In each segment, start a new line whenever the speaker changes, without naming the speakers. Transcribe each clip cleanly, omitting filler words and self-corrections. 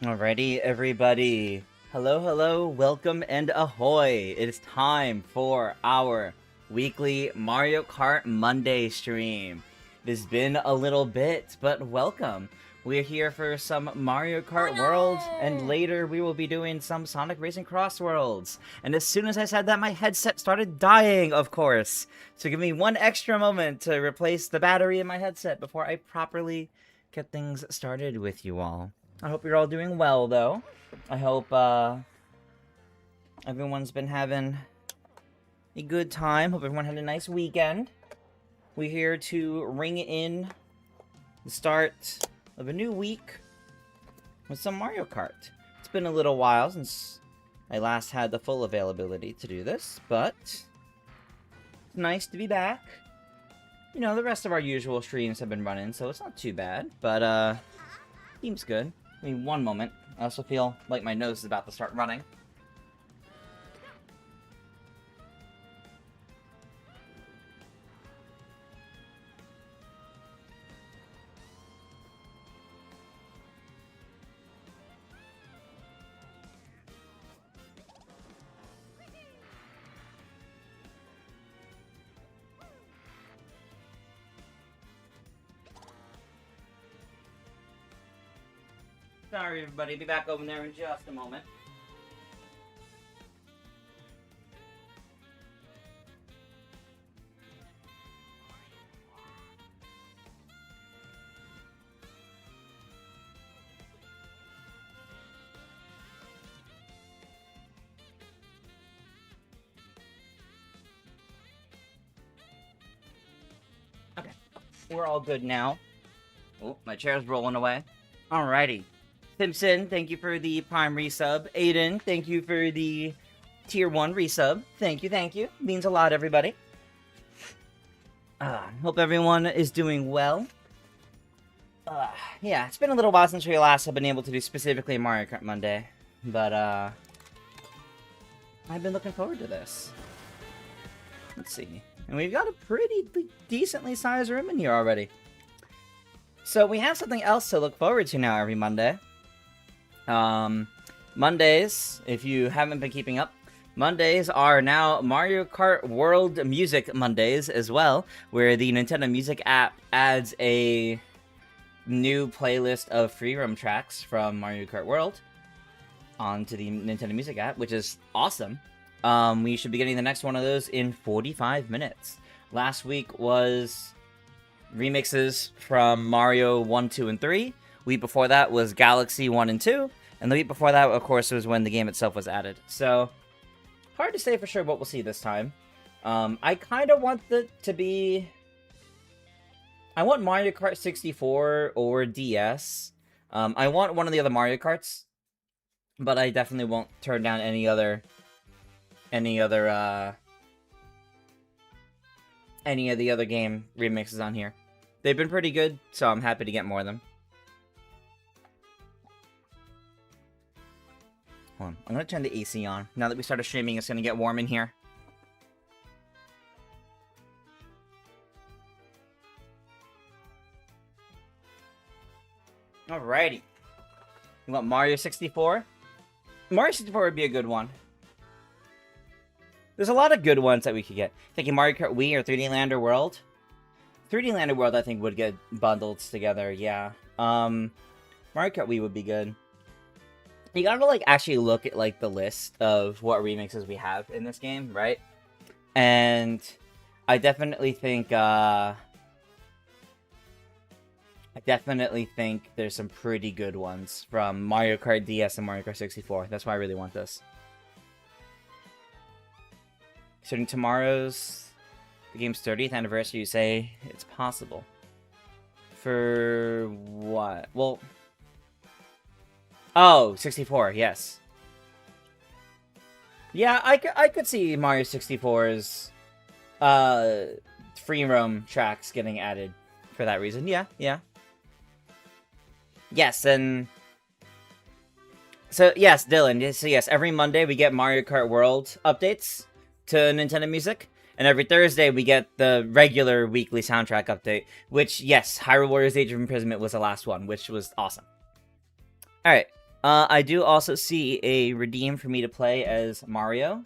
Alrighty, everybody. Hello, hello, welcome, and ahoy! It is time for our weekly Mario Kart Monday stream. It has been a little bit, but welcome. We're here for some Mario Kart World, and later we will be doing some Sonic Racing Crossworlds. And as soon as I said that, my headset started dying, of course. So give me one extra moment to replace the battery in my headset before I properly get things started with you all. I hope you're all doing well, though. I hope everyone's been having a good time. Hope everyone had a nice weekend. We're here to ring in the start of a new week with some Mario Kart. It's been a little while since I last had the full availability to do this, but it's nice to be back. You know, the rest of our usual streams have been running, so it's not too bad, but seems good. I mean, one moment. I also feel like my nose is about to start running. Sorry, everybody. Be back over there in just a moment. Okay. We're all good now. Oh, my chair's rolling away. Alrighty. Simpson, thank you for the Prime resub. Aiden, thank you for the Tier 1 resub. Thank you, thank you. Means a lot, everybody. Hope everyone is doing well. Yeah, it's been a little while since we last have been able to do specifically Mario Kart Monday. But, I've been looking forward to this. Let's see. And we've got a pretty decently sized room in here already. So we have something else to look forward to now every Monday. Mondays, if you haven't been keeping up, Mondays are now Mario Kart World Music Mondays as well, where the Nintendo Music app adds a new playlist of free roam tracks from Mario Kart World onto the Nintendo Music app, which is awesome. We should be getting the next one of those in 45 minutes. Last week was remixes from Mario 1, 2, and 3. Week before that was Galaxy 1 and 2. And the week before that, of course, was when the game itself was added. So, hard to say for sure what we'll see this time. I kind of want it to be... I want Mario Kart 64 or DS. I want one of the other Mario Karts. But I definitely won't turn down any of the other game remixes on here. They've been pretty good, so I'm happy to get more of them. Hold on. I'm gonna turn the AC on. Now that we started streaming, it's gonna get warm in here. Alrighty. You want Mario 64? Mario 64 would be a good one. There's a lot of good ones that we could get. Thinking Mario Kart Wii or 3D Land or World. 3D Land or World, I think, would get bundled together, yeah. Mario Kart Wii would be good. You gotta, like, actually look at, like, the list of what remixes we have in this game, right? And I definitely think, there's some pretty good ones from Mario Kart DS and Mario Kart 64. That's why I really want this. Starting tomorrow's the game's 30th anniversary, you say it's possible. For what? Well... Oh, 64, yes. Yeah, I could see Mario 64's free roam tracks getting added for that reason. Yeah. Yes, and... So, yes, Dylan. So, yes, every Monday we get Mario Kart World updates to Nintendo Music. And every Thursday we get the regular weekly soundtrack update. Which, yes, Hyrule Warriors Age of Imprisonment was the last one, which was awesome. Alright. I do also see a redeem for me to play as Mario.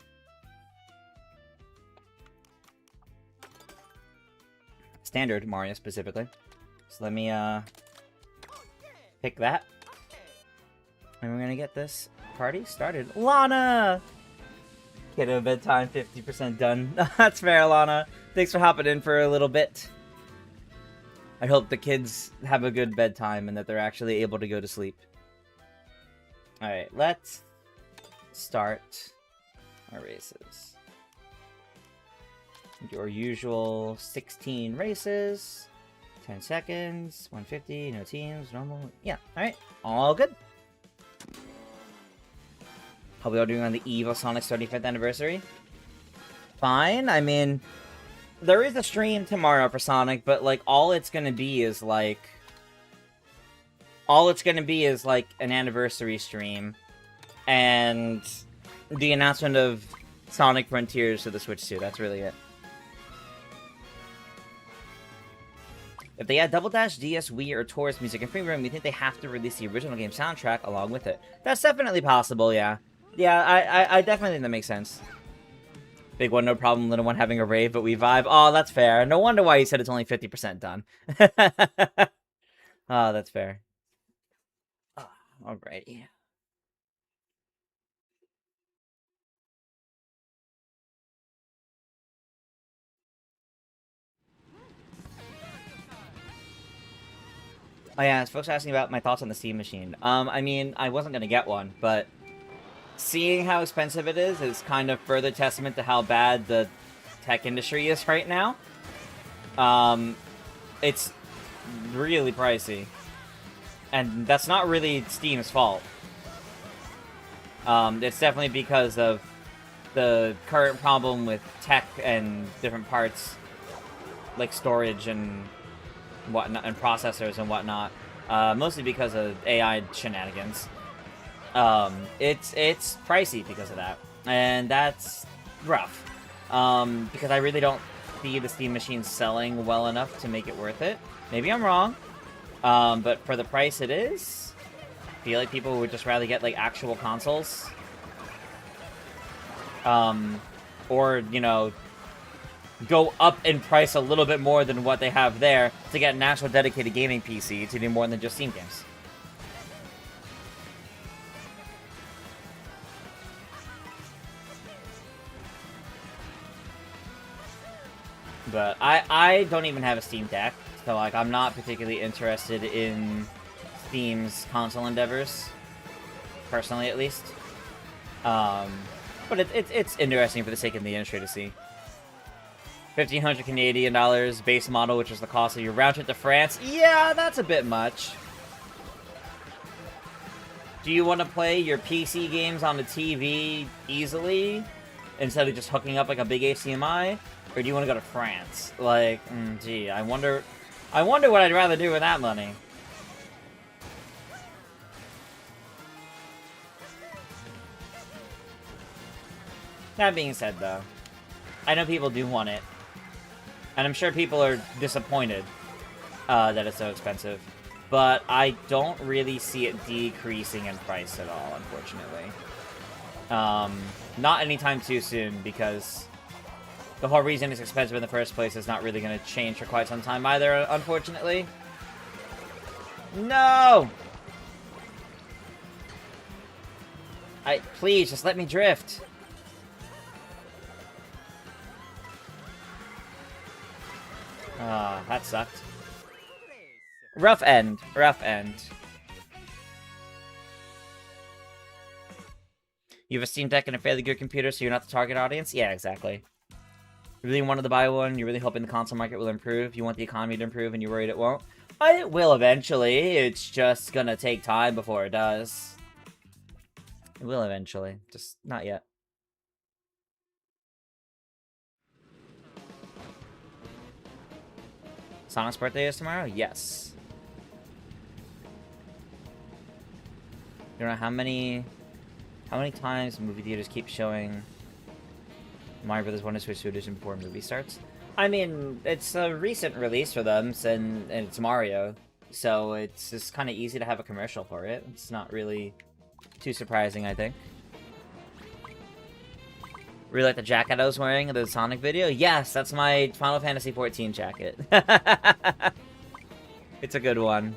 Standard Mario, specifically. So let me, pick that. And we're gonna get this party started. Lana! Kiddo bedtime, 50% done. That's fair, Lana. Thanks for hopping in for a little bit. I hope the kids have a good bedtime and that they're actually able to go to sleep. Alright, let's start our races. Your usual 16 races, 10 seconds, 150, no teams, normal. Yeah, alright, all good. How we all doing on the eve of Sonic's 35th anniversary? Fine, I mean, there is a stream tomorrow for Sonic, but, like, all it's gonna be is, like, an anniversary stream, and the announcement of Sonic Frontiers to the Switch 2, that's really it. If they add Double Dash, DS, Wii, or Taurus music in free roam, you think they have to release the original game soundtrack along with it? That's definitely possible, yeah. Yeah, I definitely think that makes sense. Big one, no problem. Little one having a rave, but we vibe. Oh, that's fair. No wonder why you said it's only 50% done. Oh, that's fair. Oh, alrighty. Oh yeah, folks asking about my thoughts on the Steam machine. I mean, I wasn't gonna get one, but seeing how expensive it is kind of further testament to how bad the tech industry is right now. It's really pricey. And that's not really Steam's fault. It's definitely because of the current problem with tech and different parts, like storage and whatnot, and processors and whatnot. Mostly because of AI shenanigans. It's pricey because of that, and that's rough. Because I really don't see the Steam machine selling well enough to make it worth it. Maybe I'm wrong, but for the price it is, I feel like people would just rather get like actual consoles, or you know, go up in price a little bit more than what they have there to get an actual dedicated gaming PC to do more than just Steam games. But I don't even have a Steam Deck, so like I'm not particularly interested in Steam's console endeavors, personally at least. But it's interesting for the sake of the industry to see. 1,500 Canadian dollars base model, which is the cost of your round trip to France. Yeah, that's a bit much. Do you want to play your PC games on the TV easily instead of just hooking up like a big HDMI? Or do you want to go to France? Like, gee, I wonder what I'd rather do with that money. That being said, though, I know people do want it. And I'm sure people are disappointed that it's so expensive. But I don't really see it decreasing in price at all, unfortunately. Not anytime too soon, because the whole reason it's expensive in the first place is not really going to change for quite some time either, unfortunately. No! Please, just let me drift. Ah, that sucked. Rough end. Rough end. You have a Steam Deck and a fairly good computer, so you're not the target audience? Yeah, exactly. You really wanted to buy one, you're really hoping the console market will improve, you want the economy to improve, and you're worried it won't? It will eventually, it's just gonna take time before it does. It will eventually, just not yet. Sonic's birthday is tomorrow? Yes. You know how many times movie theaters keep showing Mario Brothers 1 to Switch 2 edition before a movie starts? I mean, it's a recent release for them, and it's Mario, so it's just kind of easy to have a commercial for it. It's not really Too surprising, I think. Really like the jacket I was wearing in the Sonic video? Yes, that's my Final Fantasy XIV jacket. It's a good one.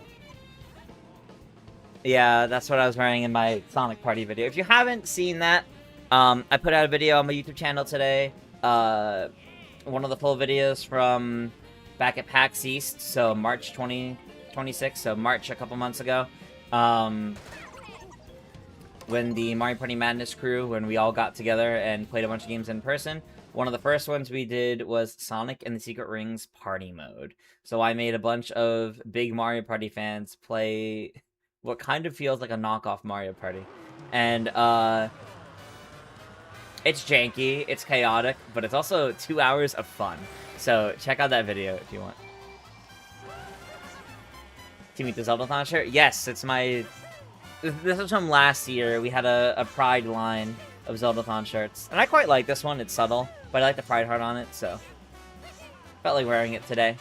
Yeah, that's what I was wearing in my Sonic Party video. If you haven't seen that, I put out a video on my YouTube channel today. One of the full videos from back at PAX East, so March 2026, so March a couple months ago. When the Mario Party Madness crew, when we all got together and played a bunch of games in person, one of the first ones we did was Sonic and the Secret Rings Party Mode. So I made a bunch of big Mario Party fans play what kind of feels like a knockoff Mario Party. And, it's janky, it's chaotic, but it's also 2 hours of fun. So check out that video if you want. To meet the Zelda-thon shirt? Yes, it's my... This was from last year. We had a Pride line of Zelda-thon shirts. And I quite like this one. It's subtle, but I like the Pride heart on it, so... Felt like wearing it today.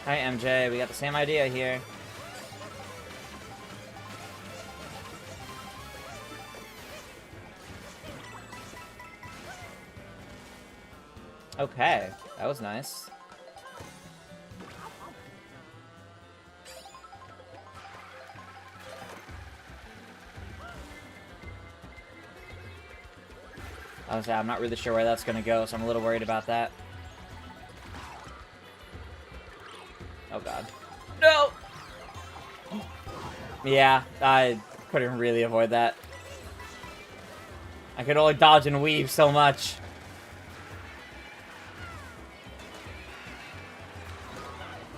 Hi, MJ. We got the same idea here. Okay. That was nice. I'm not really sure where that's going to go, so I'm a little worried about that. Oh god. No! Yeah, I couldn't really avoid that. I could only dodge and weave so much.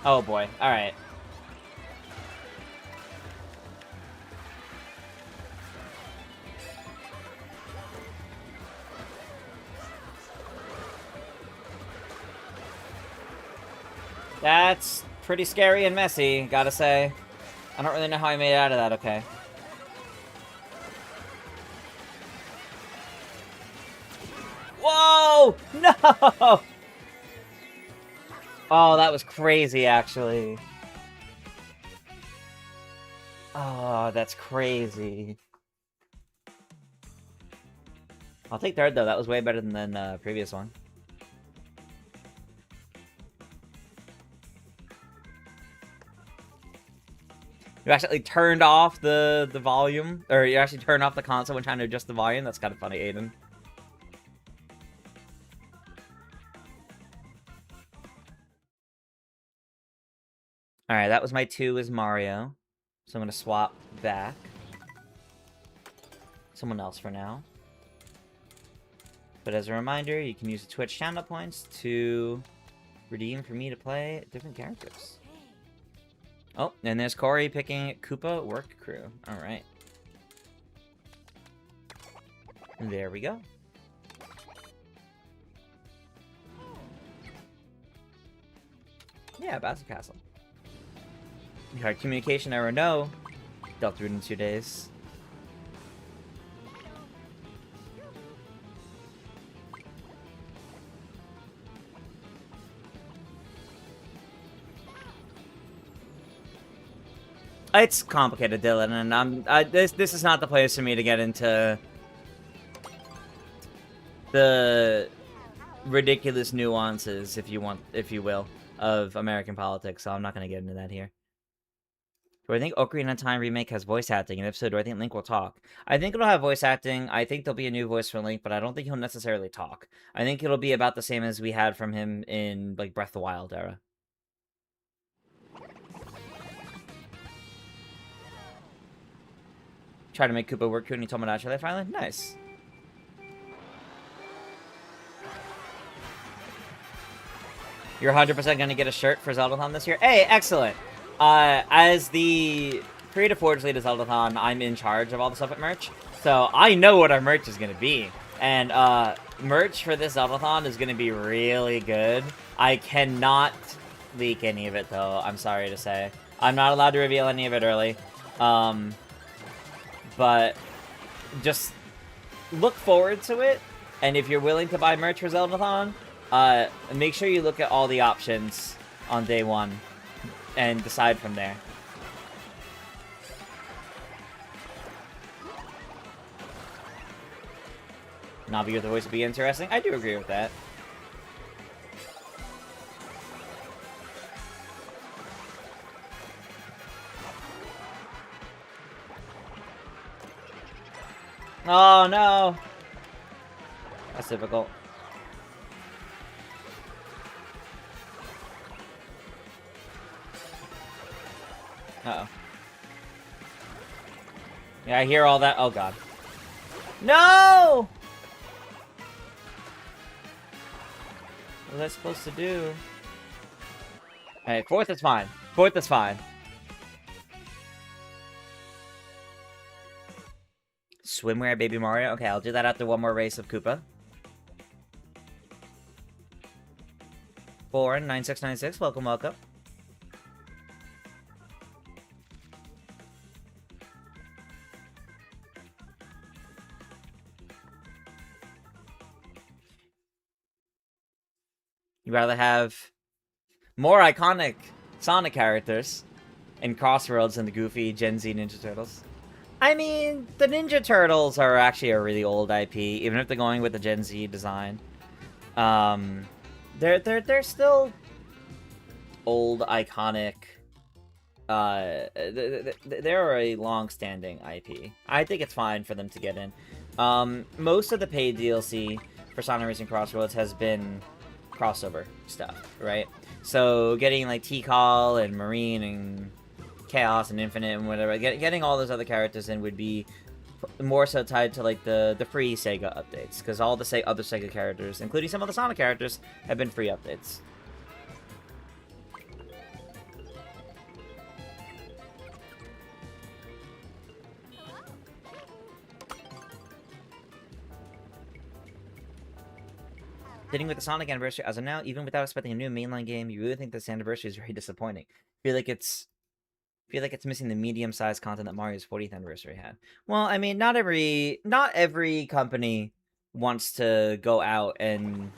Oh boy, alright. That's pretty scary and messy, gotta say. I don't really know how I made it out of that, okay. Whoa! No! Oh, that was crazy, actually. Oh, that's crazy. I'll take third, though. That was way better than the previous one. You actually turned off the volume, or you actually turned off the console when trying to adjust the volume. That's kind of funny, Aiden. Alright, that was my 2 as Mario. So I'm going to swap back. Someone else for now. But as a reminder, you can use the Twitch channel points to redeem for me to play different characters. Oh, and there's Corey picking Koopa Work Crew. Alright. There we go. Yeah, Bassett Castle. You had communication error, no. Dealt through it in 2 days. It's complicated, Dylan, and this is not the place for me to get into the ridiculous nuances, if you will, of American politics. So I'm not going to get into that here. Do I think Ocarina of Time remake has voice acting, and if so, do I think Link will talk? I think it'll have voice acting. I think there'll be a new voice for Link, but I don't think he'll necessarily talk. I think it'll be about the same as we had from him in like Breath of the Wild era. Try to make Koopa work, and he told me to actually finally. Nice. You're 100% going to get a shirt for Zeldathon this year? Hey, excellent! As the Creative Forge lead of Zeldathon, I'm in charge of all the stuff at merch, so I know what our merch is going to be. And, merch for this Zeldathon is going to be really good. I cannot leak any of it, though, I'm sorry to say. I'm not allowed to reveal any of it early. But just look forward to it, and if you're willing to buy merch for Zeldathon, make sure you look at all the options on day one and decide from there. Navi with the voice would be interesting. I do agree with that. Oh no! That's difficult. Uh-oh. Yeah, I hear all that. Oh god. No! What was I supposed to do? Hey, fourth is fine. Fourth is fine. Swimwear Baby Mario? Okay, I'll do that after one more race of Koopa. 49696, welcome, welcome. You'd rather have more iconic Sonic characters in Crossworlds than the goofy Gen Z Ninja Turtles? I mean, the Ninja Turtles are actually a really old IP, even if they're going with the Gen Z design. They're still old, iconic. They're a long-standing IP. I think it's fine for them to get in. Most of the paid DLC for Sonic Racing Crossworlds has been crossover stuff, right? So getting like T-Call and Marine and Chaos and Infinite and whatever, getting all those other characters in would be more so tied to like the free Sega updates, because all the other Sega characters, including some of the Sonic characters, have been free updates. Hitting with the Sonic anniversary as of now, even without expecting a new mainline game, you really think this anniversary is very disappointing. I feel like it's missing the medium-sized content that Mario's 40th anniversary had. Well, I mean, not every company wants to go out and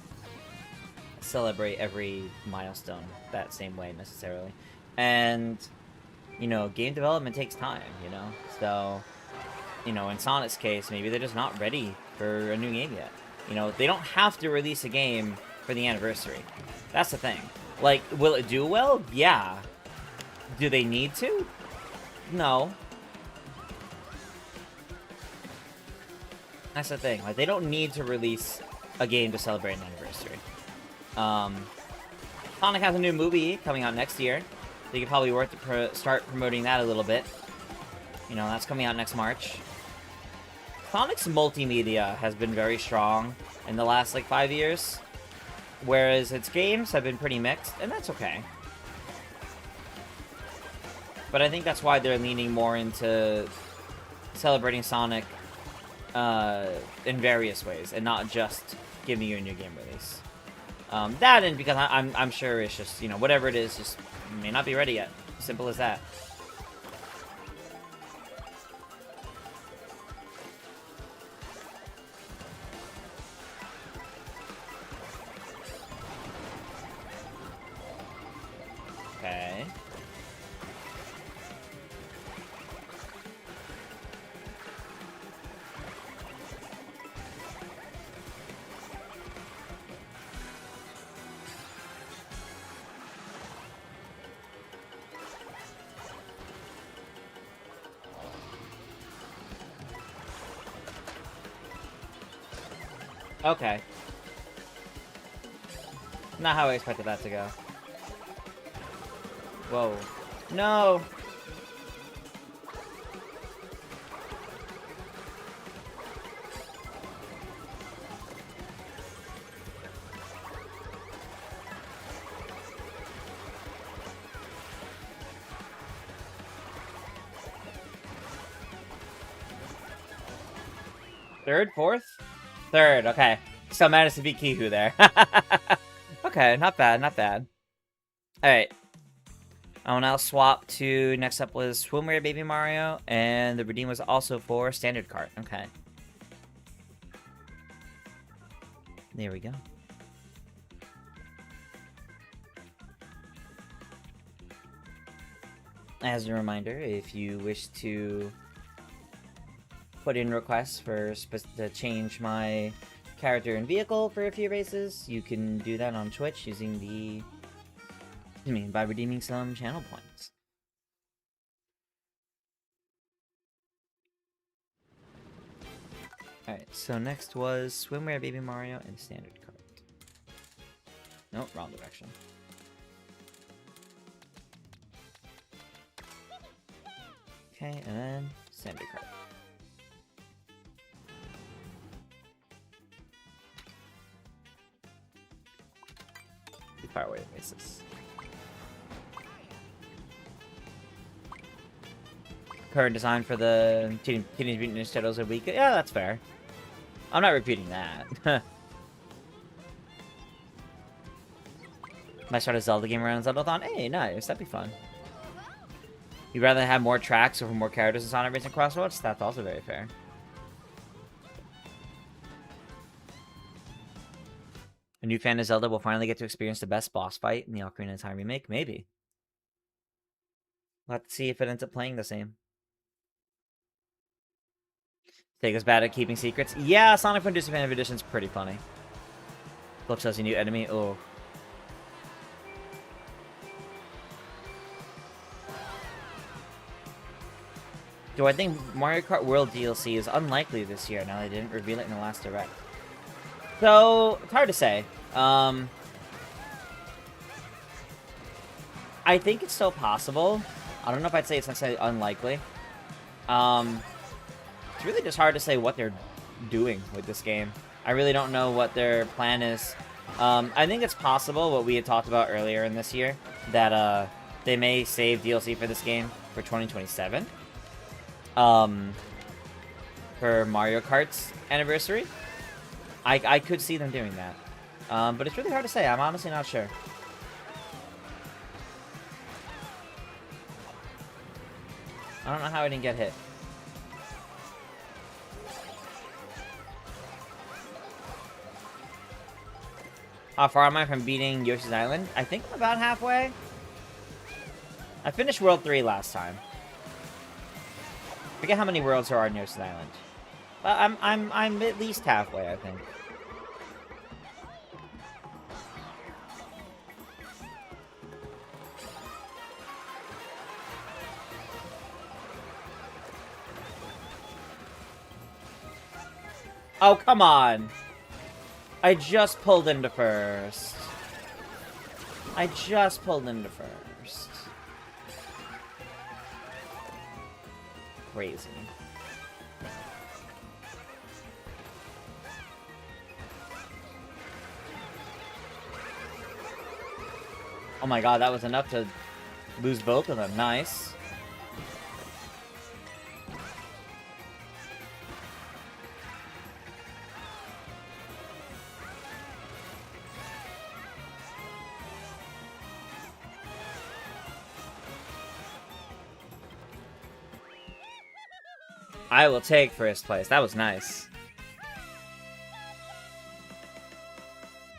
celebrate every milestone that same way necessarily. And, you know, game development takes time, you know? So, you know, in Sonic's case, maybe they're just not ready for a new game yet. You know, they don't have to release a game for the anniversary. That's the thing. Like, will it do well? Yeah. Do they need to? No. That's the thing. Like, they don't need to release a game to celebrate an anniversary. Sonic has a new movie coming out next year. So you could probably work to start promoting that a little bit. You know, that's coming out next March. Sonic's multimedia has been very strong in the last, like, 5 years. Whereas its games have been pretty mixed, and that's okay. But I think that's why they're leaning more into celebrating Sonic in various ways, and not just giving you a new game release. That, and because I'm sure it's just, you know, whatever it is, just may not be ready yet. Simple as that. Okay. Okay. Not how I expected that to go. Whoa. No! Third? Fourth? Third, okay. Still managed to beat Kihu there. Okay, not bad, not bad. Alright. I'll now swap to, next up was Swimwear Baby Mario, and the redeem was also for Standard Cart. Okay. There we go. As a reminder, if you wish to put in requests for to change my character and vehicle for a few races, you can do that on Twitch using the... by redeeming some channel points. Alright, so next was Swimwear Baby Mario and Standard Cart. Nope, wrong direction. Okay, and then Standard Cart. Fireway races. Current design for the Teenage Mutant Ninja Turtles a week. Yeah, that's fair. I'm not repeating that. Might start a Zelda game around Zelda-thon. Hey, nice. That'd be fun. You'd rather have more tracks or more characters in Sonic Racing Crossworlds? That's also very fair. A new fan of Zelda will finally get to experience the best boss fight in the Ocarina of Time remake? Maybe. We'll have to see if it ends up playing the same. Sega's bad at keeping secrets. Yeah, Sonic Frontiers Definitive Edition's pretty funny. Looks as a new enemy. Oh. Do I think Mario Kart World DLC is unlikely this year? Now they didn't reveal it in the last Direct. So, it's hard to say. I think it's still possible. I don't know if I'd say it's necessarily unlikely. It's really just hard to say what they're doing with this game. I really don't know what their plan is. I think it's possible, what we had talked about earlier in this year, that they may save DLC for this game for 2027. For Mario Kart's anniversary. I could see them doing that. But it's really hard to say. I'm honestly not sure. I don't know how I didn't get hit. How far am I from beating Yoshi's Island? I think I'm about halfway. I finished World 3 last time. I forget how many worlds there are in Yoshi's Island. But I'm at least halfway, I think. Oh, come on! I just pulled into first. I just pulled into first. Crazy. Oh my god, that was enough to lose both of them. Nice. I will take first place. That was nice.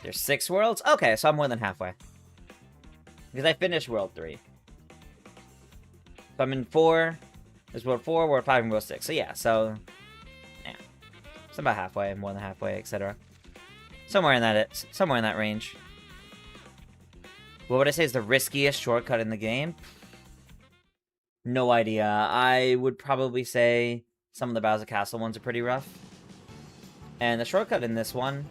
There's 6 worlds? Okay, so I'm more than halfway. Because I finished World 3. So I'm in 4. There's World 4, World 5, and World 6. So yeah, so... yeah. So I'm about halfway, more than halfway, etc. Somewhere in that range. What would I say is the riskiest shortcut in the game? No idea. I would probably say some of the Bowser Castle ones are pretty rough. And the shortcut in this one,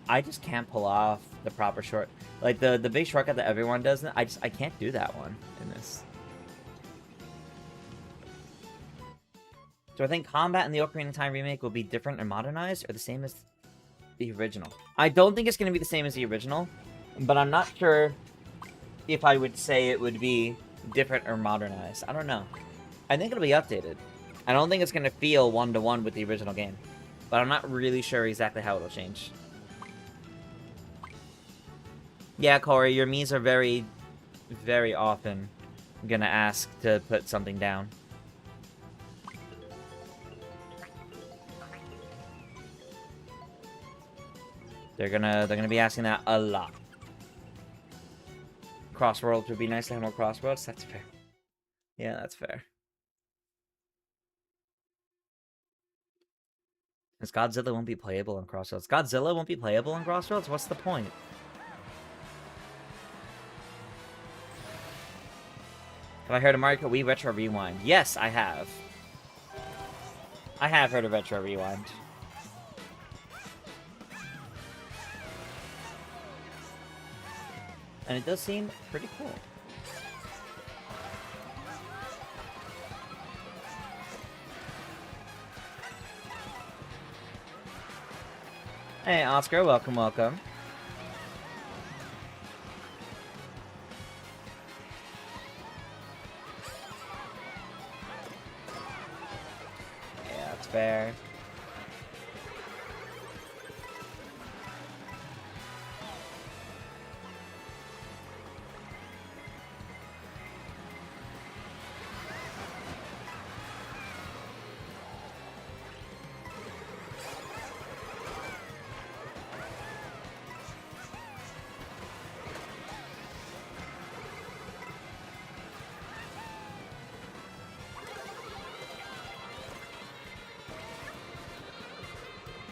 I just can't pull off the proper short... like, the big shortcut that everyone does, I can't do that one in this. Do I think combat in the Ocarina of Time remake will be different and modernized, or the same as the original? I don't think it's going to be the same as the original, but I'm not sure if I would say it would be different or modernized. I don't know. I think it'll be updated. I don't think it's going to feel one-to-one with the original game. But I'm not really sure exactly how it'll change. Yeah, Corey, your Miis are very, very often gonna ask to put something down. They're gonna be asking that a lot. Crossworlds would be nice to have more Crossworlds. That's fair. Yeah, that's fair. Because Godzilla won't be playable on Crossroads. Godzilla won't be playable on Crossroads? What's the point? Have I heard of Mario Kart Wii Retro Rewind? Yes, I have. I have heard of Retro Rewind. And it does seem pretty cool. Hey, Oscar, welcome, welcome. Yeah, that's fair.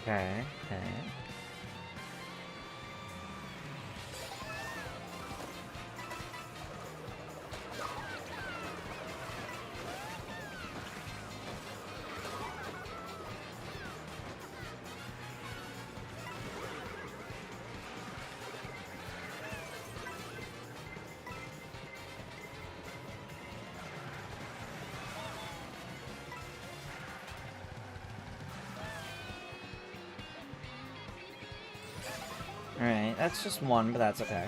Okay, okay. Alright, that's just one, but that's okay.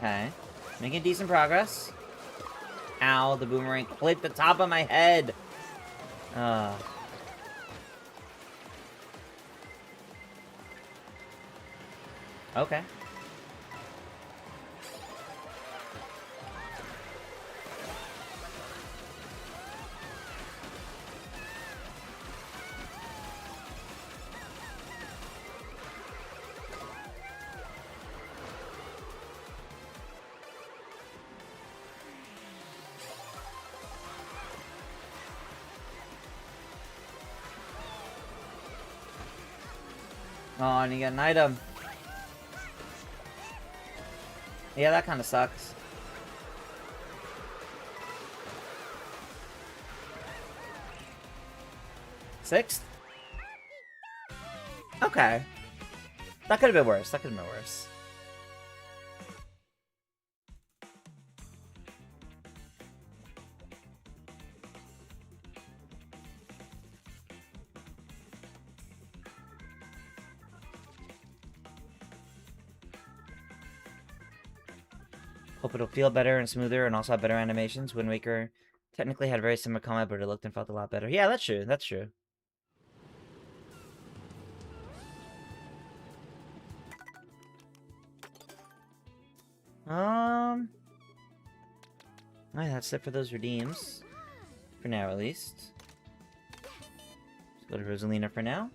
Okay. Making decent progress. Ow, the boomerang clipped the top of my head. Okay. Oh, and you get an item. Yeah, that kind of sucks. Sixth? Okay. That could have been worse. That could have been worse. Hope it'll feel better and smoother and also have better animations. Wind Waker technically had very similar combat, but it looked and felt a lot better. Yeah, that's true. That's true. Alright, that's it for those redeems. For now, at least. Let's go to Rosalina for now.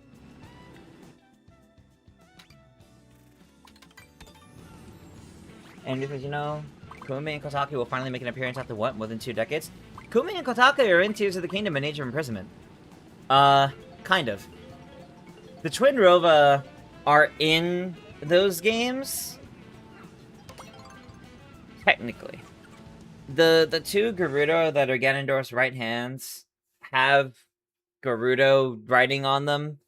And because, you know, Kumi and Kotake will finally make an appearance after what? More than 2 decades? Kumi and Kotake are in Tears of the Kingdom in Age of Imprisonment. Kind of. The Twin Rova are in those games. Technically. The two Gerudo that are Ganondorf's right hands have Gerudo writing on them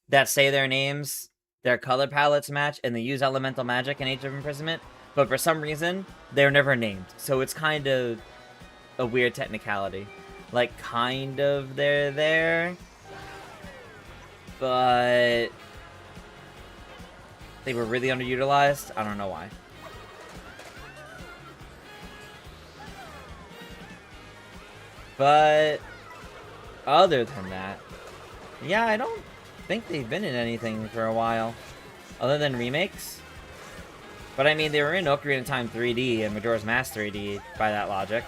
that say their names, their color palettes match, and they use elemental magic in Age of Imprisonment, but for some reason, they're never named. So it's kind of a weird technicality. Like, kind of they're there, but they were really underutilized. I don't know why. But other than that, yeah, I don't think they've been in anything for a while, other than remakes. But I mean, they were in Ocarina of Time 3D and Majora's Mask 3D by that logic.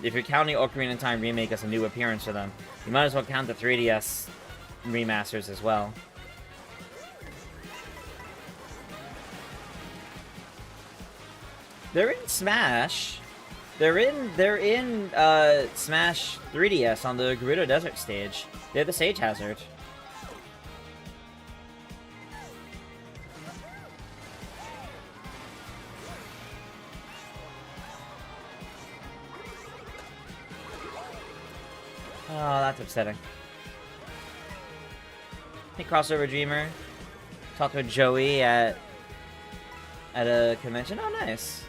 If you're counting Ocarina of Time remake as a new appearance for them, you might as well count the 3DS remasters as well. They're in Smash. They're in Smash 3DS on the Gerudo Desert stage. They're the Sage Hazard. Oh, that's upsetting. Hey, Crossover Dreamer. Talked with Joey at a convention. Oh, nice.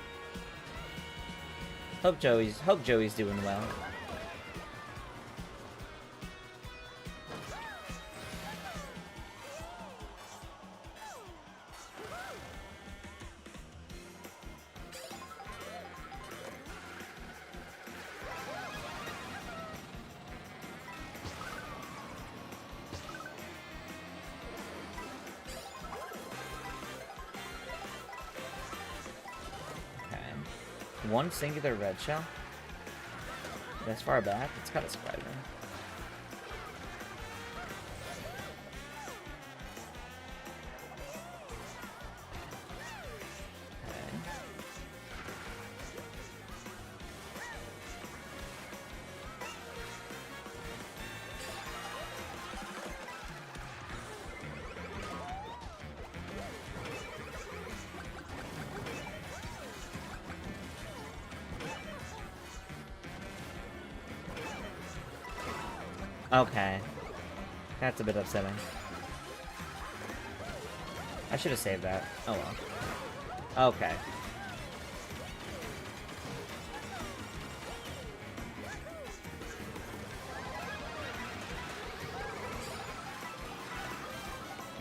Hope Joey's doing well. One singular red shell? That's far back? It's kind of surprising. Okay. That's a bit upsetting. I should have saved that. Oh well. Okay.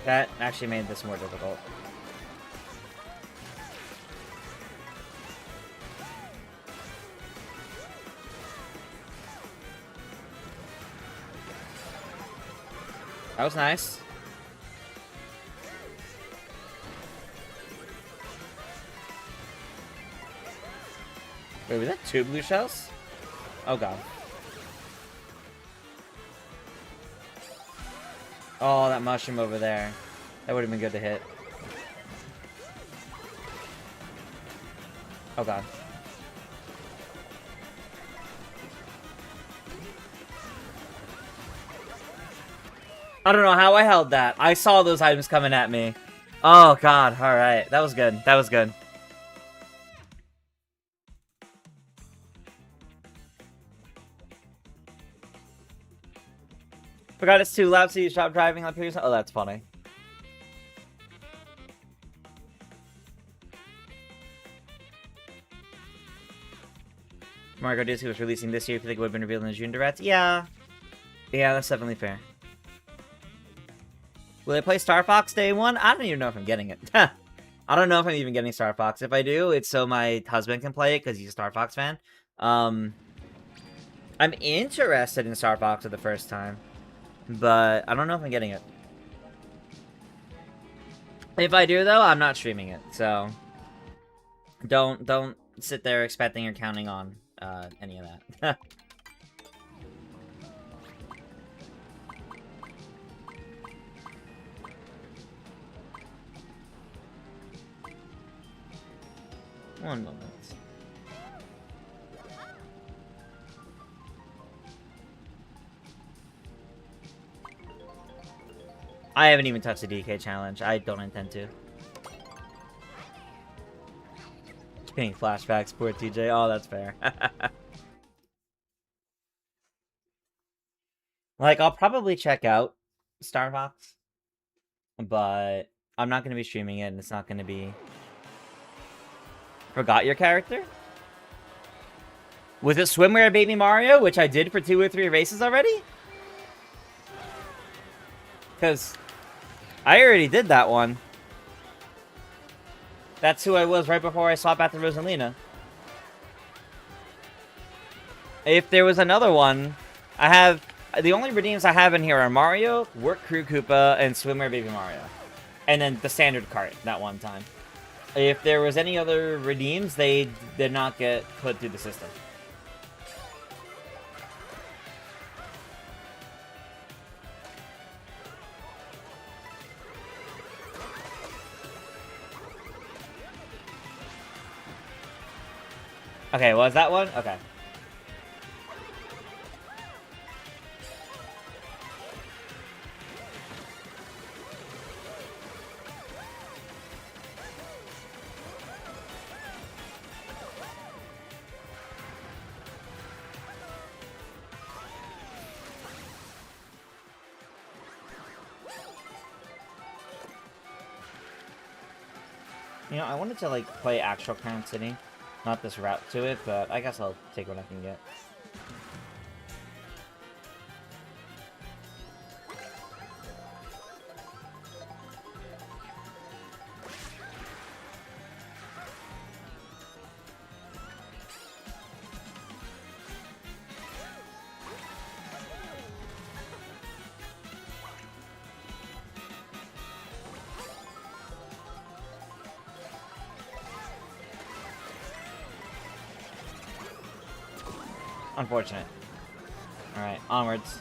That actually made this more difficult. That was nice. Wait, was that 2 blue shells? Oh god. Oh, that mushroom over there. That would have been good to hit. Oh god. I don't know how I held that. I saw those items coming at me. Oh god, alright. That was good. That was good. Forgot it's too loud, so you stop driving on previous. Oh, that's funny. Mario Kart Disney was releasing this year. If you think it would have been revealed in the June Direct? Yeah. Yeah, that's definitely fair. Will I play Star Fox Day 1? I don't even know if I'm getting it. I don't know if I'm even getting Star Fox. If I do, it's so my husband can play it because he's a Star Fox fan. I'm interested in Star Fox for the first time, but I don't know if I'm getting it. If I do, though, I'm not streaming it, so don't sit there expecting or counting on any of that. One moment. I haven't even touched the DK challenge. I don't intend to. Getting flashbacks, poor TJ. Oh, that's fair. Like, I'll probably check out Star Fox, but I'm not going to be streaming it, and it's not going to be... Forgot your character? Was it Swimwear Baby Mario, which I did for 2 or 3 races already? Because I already did that one. That's who I was right before I swapped out to Rosalina. If there was another one, I have... The only redeems I have in here are Mario, Work Crew Koopa, and Swimwear Baby Mario. And then the standard cart that one time. If there was any other redeems, they did not get put through the system. Okay, was that one? Okay. You know, I wanted to, like, play actual Crown City. Not this route to it, but I guess I'll take what I can get. Unfortunate. Alright, onwards.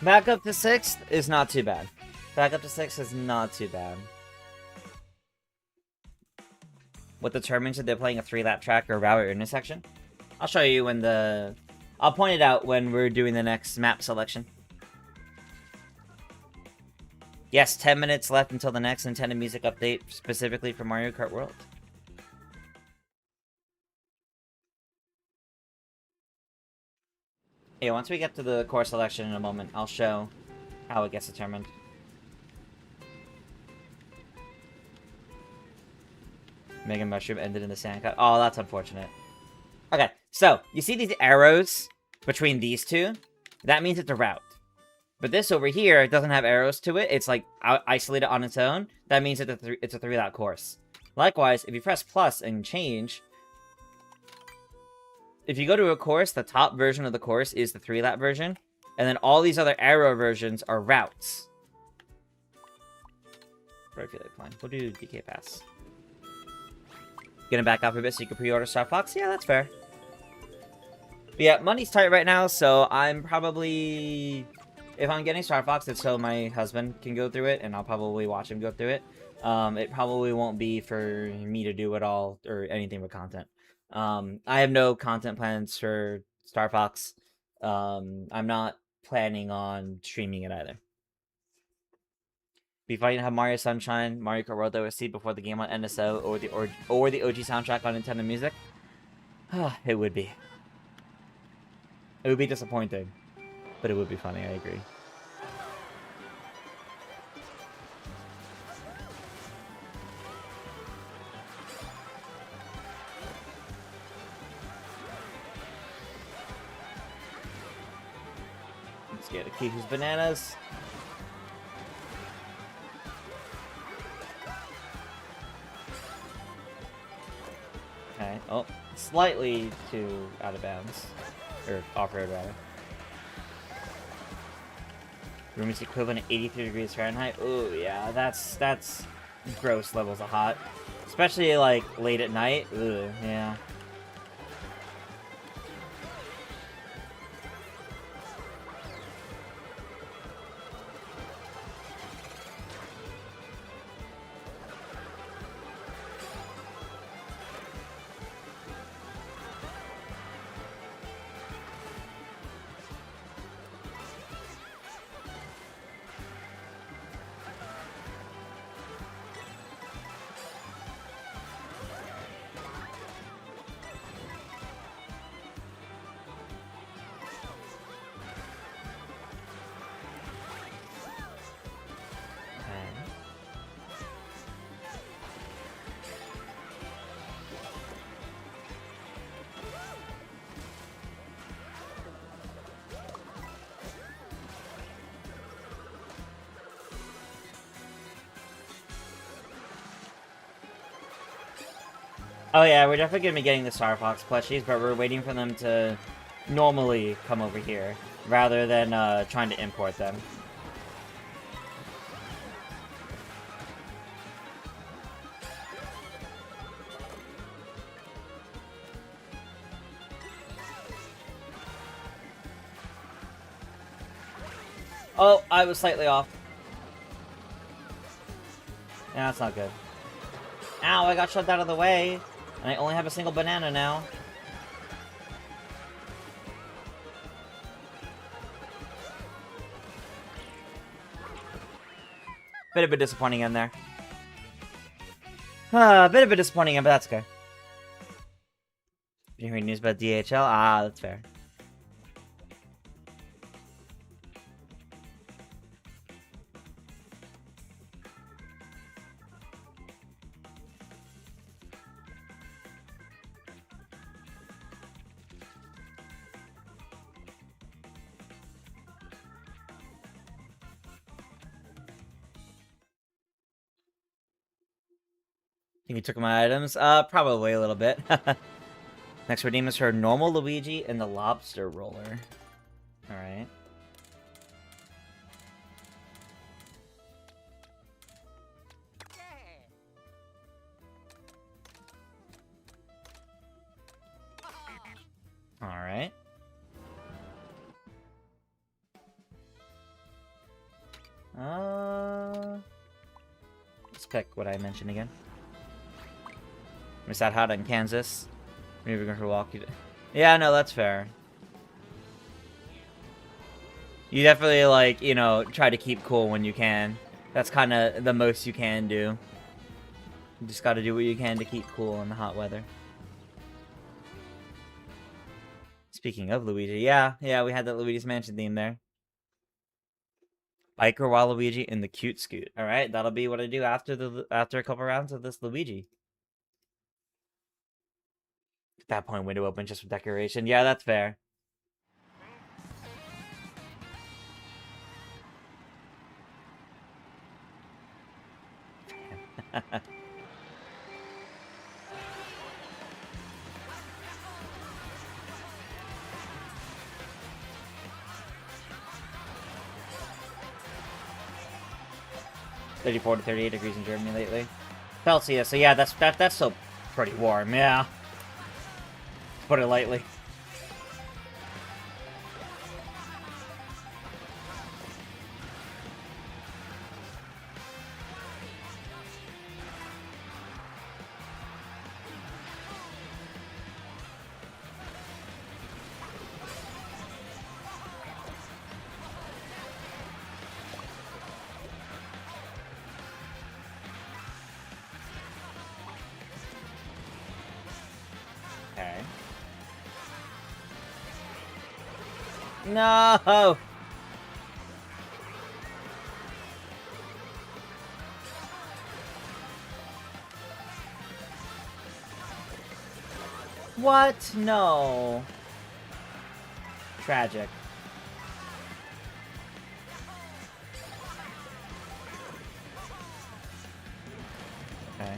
Back up to 6th is not too bad. Back up to 6th is not too bad. What determines if they're playing a 3-lap track or route or intersection? I'll show you when the... I'll point it out when we're doing the next map selection. Yes, 10 minutes left until the next Nintendo Music update, specifically for Mario Kart World. Yeah, once we get to the course selection in a moment, I'll show how it gets determined. Mega Mushroom ended in the sand cut. Oh, that's unfortunate. Okay, so, you see these arrows between these two? That means it's a route. But this over here doesn't have arrows to it. It's, like, isolated on its own. That means it's a 3-lap course. Likewise, if you press plus and change... If you go to a course, the top version of the course is the 3-lap version. And then all these other arrow versions are routes. What do I feel like playing? We'll do DK Pass. Gonna back off a bit so you can pre-order Star Fox? Yeah, that's fair. But yeah, money's tight right now, so I'm probably... If I'm getting Star Fox, it's so my husband can go through it, and I'll probably watch him go through it. It probably won't be for me to do it all, or anything with content. I have no content plans for Star Fox. I'm not planning on streaming it either. Be fun to have Mario Sunshine, Mario Kart World OST before the game on NSO, or the OG soundtrack on Nintendo Music. It would be. It would be disappointing, but it would be funny, I agree. Let's get a Kiki's Bananas. Okay, oh, slightly too out of bounds. Or off-road, rather. Room is equivalent to 83 degrees Fahrenheit. Ooh, yeah, that's gross levels of hot. Especially, like, late at night. Ooh, yeah. Oh yeah, we're definitely gonna be getting the Star Fox plushies, but we're waiting for them to normally come over here, rather than trying to import them. Oh, I was slightly off. Yeah, that's not good. Ow, I got shoved out of the way. And I only have a single banana now. Bit of a disappointing in there. Bit of a disappointing in, but that's okay. You hearing news about DHL? Ah, that's fair. Think you took my items? Probably a little bit. Next redeem is for normal Luigi and the lobster roller. Alright. Alright. Let's pick what I mentioned again. Miss that hot in Kansas. Maybe we're going to walk you. Yeah, no, that's fair. You definitely, like, you know, try to keep cool when you can. That's kind of the most you can do. You just got to do what you can to keep cool in the hot weather. Speaking of Luigi, yeah, we had that Luigi's Mansion theme there. Biker Waluigi in the cute scoot. All right, that'll be what I do after a couple rounds of this Luigi. At that point, window open just for decoration. Yeah, that's fair. (34 to 38 degrees in Germany lately. Celsius, so yeah, that's still pretty warm, yeah. To put it lightly. Okay. No! What? No. Tragic. Okay.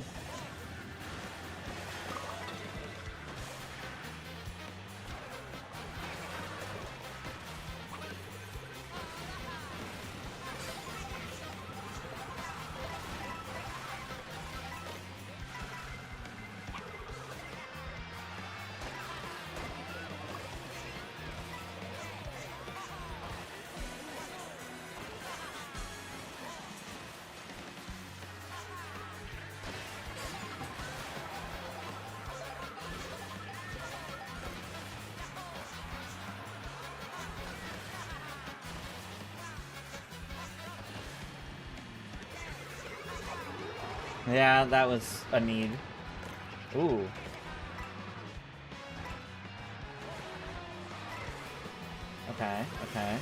Yeah, that was a need. Ooh. Okay, okay.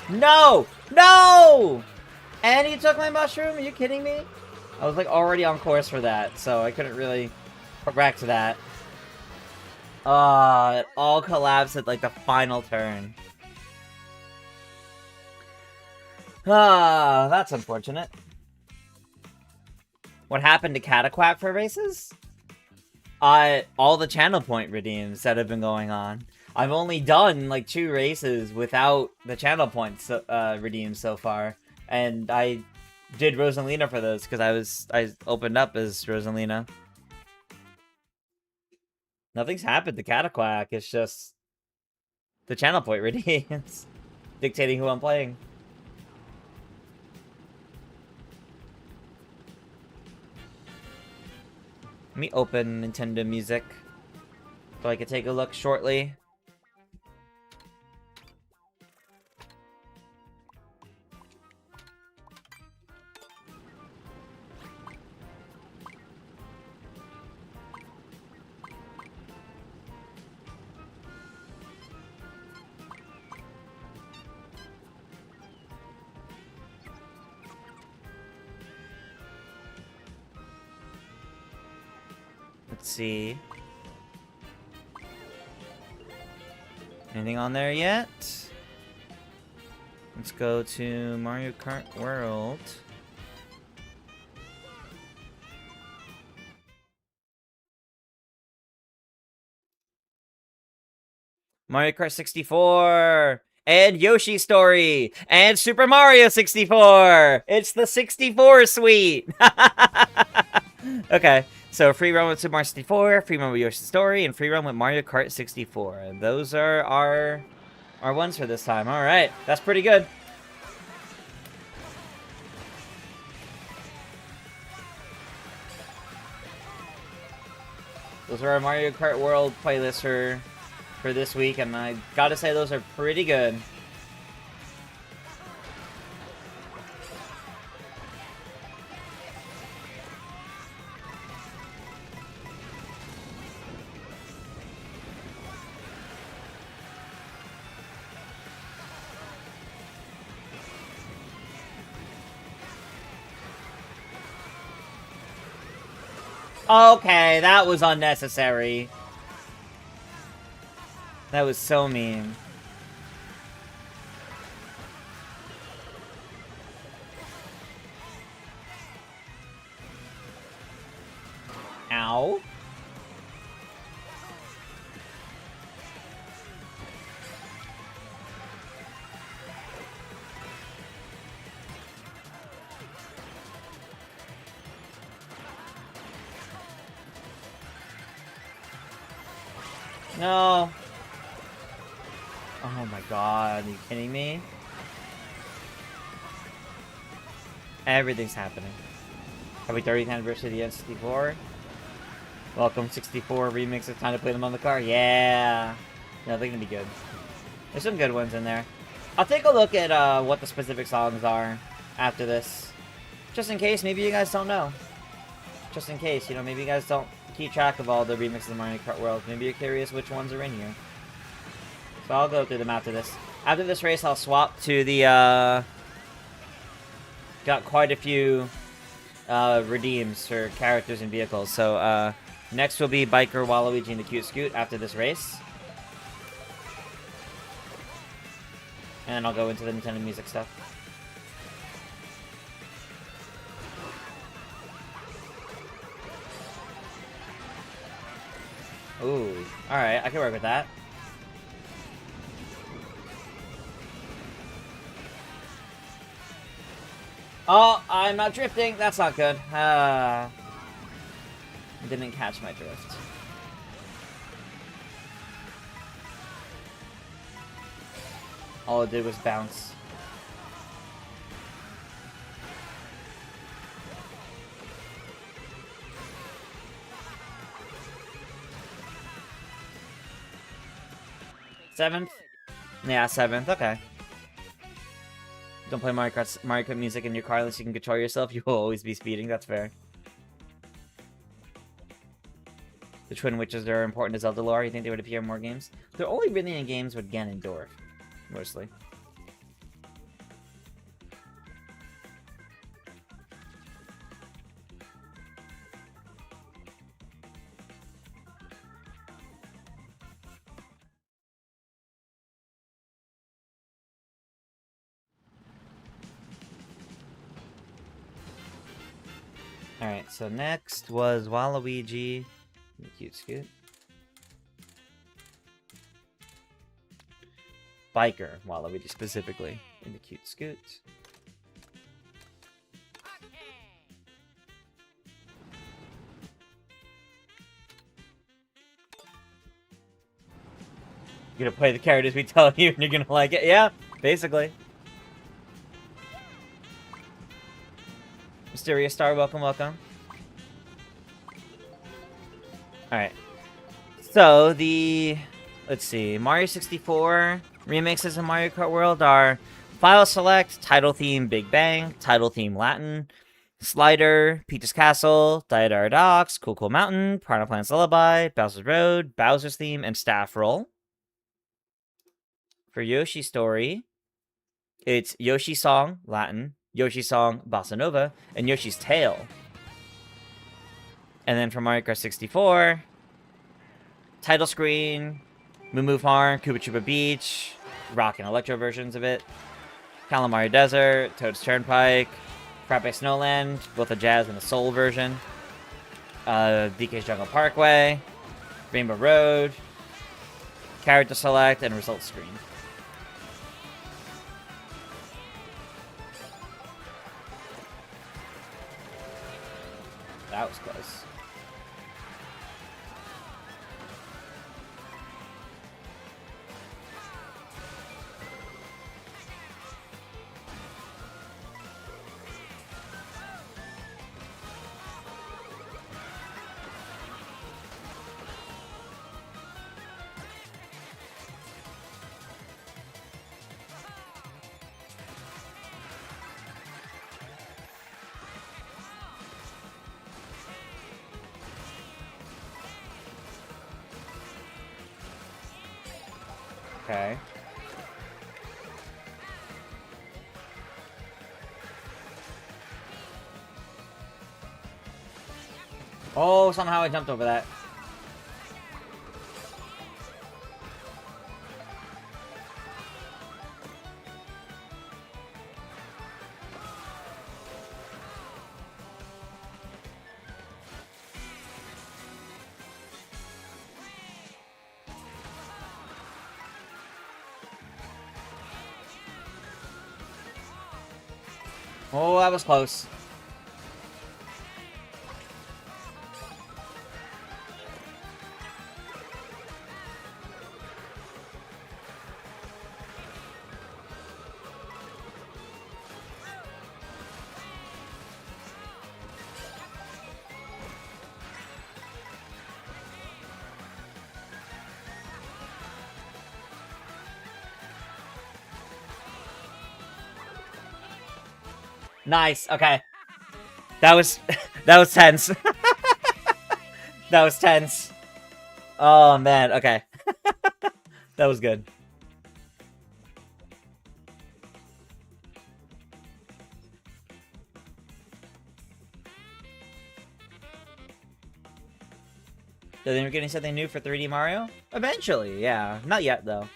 No! No! And he took my mushroom? Are you kidding me? I was like already on course for that, so I couldn't really put back to that. It all collapsed at like the final turn. Ah, that's unfortunate. What happened to Cataquack for races? All the channel point redeems that have been going on. I've only done like 2 races without the channel points redeemed so far, and I did Rosalina for those because I opened up as Rosalina. Nothing's happened to Cataquack. It's just the channel point redeems dictating who I'm playing. Let me open Nintendo Music so I can take a look shortly. Let's see. Anything on there yet? Let's go to Mario Kart World. Mario Kart 64! And Yoshi Story! And Super Mario 64! It's the 64 suite! Okay, so free run with Super Mario 64, free run with Yoshi Story, and free run with Mario Kart 64. And those are our ones for this time. Alright, that's pretty good. Those are our Mario Kart World playlists for this week, and I gotta say those are pretty good. Okay, that was unnecessary. That was so mean. Ow. No. Oh my god, are you kidding me? Everything's happening. Happy 30th anniversary of the N64. Welcome 64 remix. It's time to play them on the car. Yeah. No, they're gonna be good. There's some good ones in there. I'll take a look at what the specific songs are after this. Just in case, maybe you guys don't know. Just in case, you know, maybe you guys don't keep track of all the remixes of Mario Kart World. Maybe you're curious which ones are in here. So I'll go through them after this. After this race, I'll swap to the, got quite a few, redeems for characters and vehicles. So, next will be Biker Waluigi and the Cute Scoot after this race. And then I'll go into the Nintendo Music stuff. Ooh, alright, I can work with that. Oh, I'm not drifting. That's not good. Didn't catch my drift. All it did was bounce. Seventh? Yeah, 7th. Okay. Don't play Mario Kart music in your car unless you can control yourself. You will always be speeding. That's fair. The Twin Witches are important to Zelda lore. You think they would appear in more games? They're only really in games with Ganondorf, mostly. Alright, so next was Waluigi. Cute Scoot. Biker Waluigi specifically in the Cute Scoot. You're gonna play the characters we tell you and you're gonna like it. Yeah, basically. Mysterious Star, welcome, welcome. Alright. So, let's see, Mario 64 remixes in Mario Kart World are File Select, Title Theme Big Bang, Title Theme Latin, Slider, Peach's Castle, Diodar Docks, Cool Cool Mountain, Piranha Plant's Lullaby, Bowser's Road, Bowser's Theme, and Staff Roll. For Yoshi's Story, it's Yoshi's Song, Latin, Yoshi's Song, Bossa Nova, and Yoshi's Tale. And then for Mario Kart 64, title screen, Moo Moo Farm, Koopa Troopa Beach, rock and electro versions of it, Calamari Desert, Toad's Turnpike, Frappe Snowland, both a jazz and a soul version, DK's Jungle Parkway, Rainbow Road, character select, and results screen. That was close. Okay. Oh, somehow I jumped over that. Oh, that was close. Nice. Okay. That was that was tense. That was tense. Oh man. Okay. That was good. So then we're getting something new for 3D Mario? Eventually, yeah. Not yet though.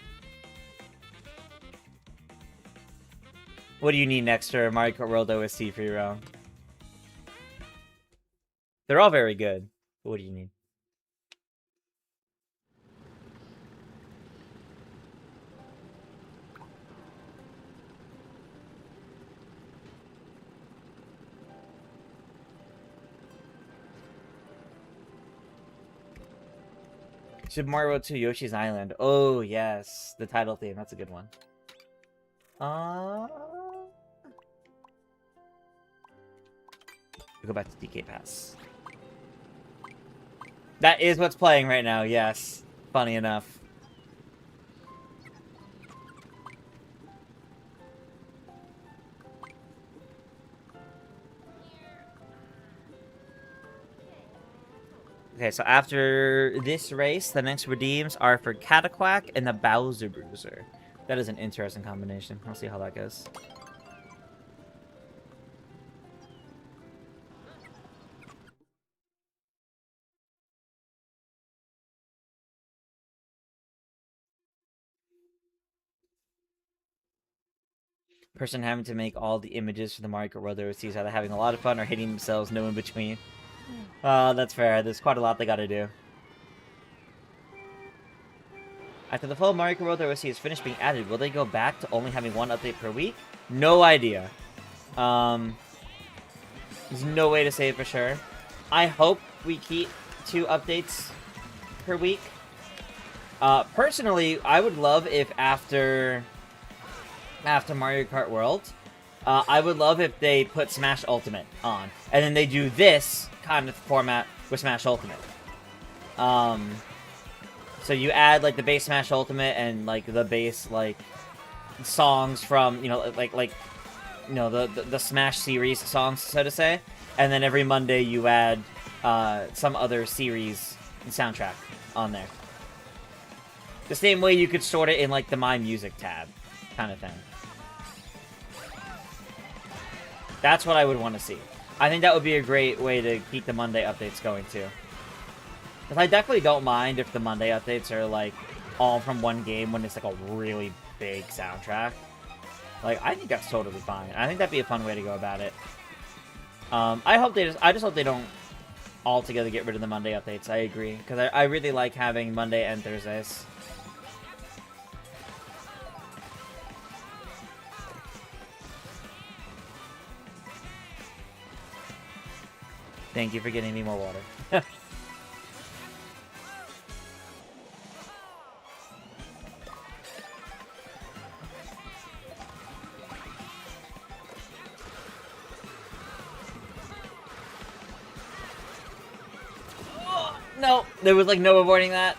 What do you need next for Mario Kart World OST for your own? They're all very good. But what do you need? Super Mario World 2 Yoshi's Island. Oh, yes. The title theme. That's a good one. Go back to DK Pass. That is what's playing right now, yes. Funny enough. Okay, so after this race, the next redeems are for Cataquack and the Bowser Bruiser. That is an interesting combination. We'll see how that goes. Person having to make all the images for the Mario Kart World overseas, either having a lot of fun or hitting themselves, no in between. That's fair. There's quite a lot they gotta do. After the full Mario Kart World OSC is finished being added, will they go back to only having one update per week? No idea. There's no way to say it for sure. I hope we keep 2 updates per week. Personally, I would love if after Mario Kart World, I would love if they put Smash Ultimate on, and then they do this kind of format with Smash Ultimate. So you add like the base Smash Ultimate and like the base like songs from the Smash series songs, so to say, and then every Monday you add some other series soundtrack on there. The same way you could sort it in like the My Music tab kind of thing. That's what I would want to see. I think that would be a great way to keep the Monday updates going too. Because I definitely don't mind if the Monday updates are like all from one game when it's like a really big soundtrack. Like, I think that's totally fine. I think that'd be a fun way to go about it. I just hope they don't altogether get rid of the Monday updates. I agree. Because I really like having Monday and Thursdays. Thank you for getting me more water. No, there was like no avoiding that.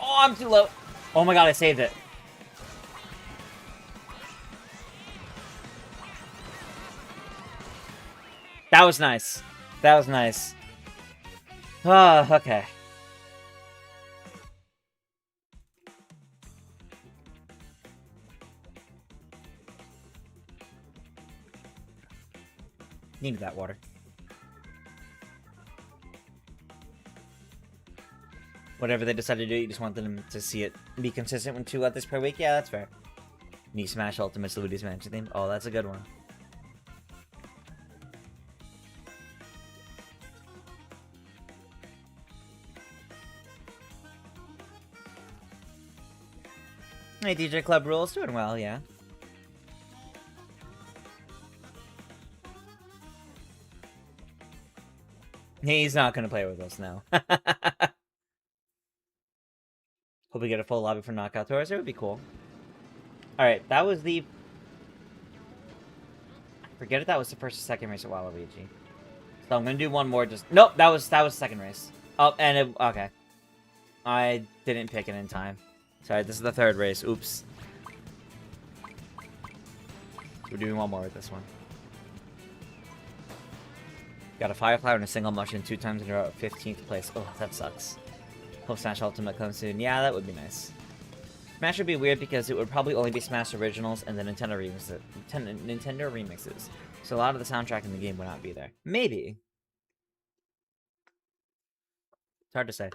Oh, I'm too low. Oh my god, I saved it. That was nice. That was nice. Okay. Needed that water. Whatever they decide to do, you just want them to see it be consistent with 2 updates per week? Yeah, that's fair. Need Smash Ultimate's Luigi's Mansion theme? Oh, that's a good one. Hey, DJ Club Rules, doing well, yeah. He's not gonna play with us now. Hope we get a full lobby for Knockout Tours. It would be cool. Alright, that was the... Forget it, that was the first or second race at Waluigi. So I'm gonna do one more just... Nope, that was the second race. Oh, and it... Okay. I didn't pick it in time. Sorry, this is the 3rd race. Oops. We're doing one more with this one. Got a Fireflower and a single mushroom 2 times in a row at 15th place. Oh, that sucks. Hope Smash Ultimate comes soon. Yeah, that would be nice. Smash would be weird because it would probably only be Smash Originals and the Nintendo remixes. So a lot of the soundtrack in the game would not be there. Maybe. It's hard to say.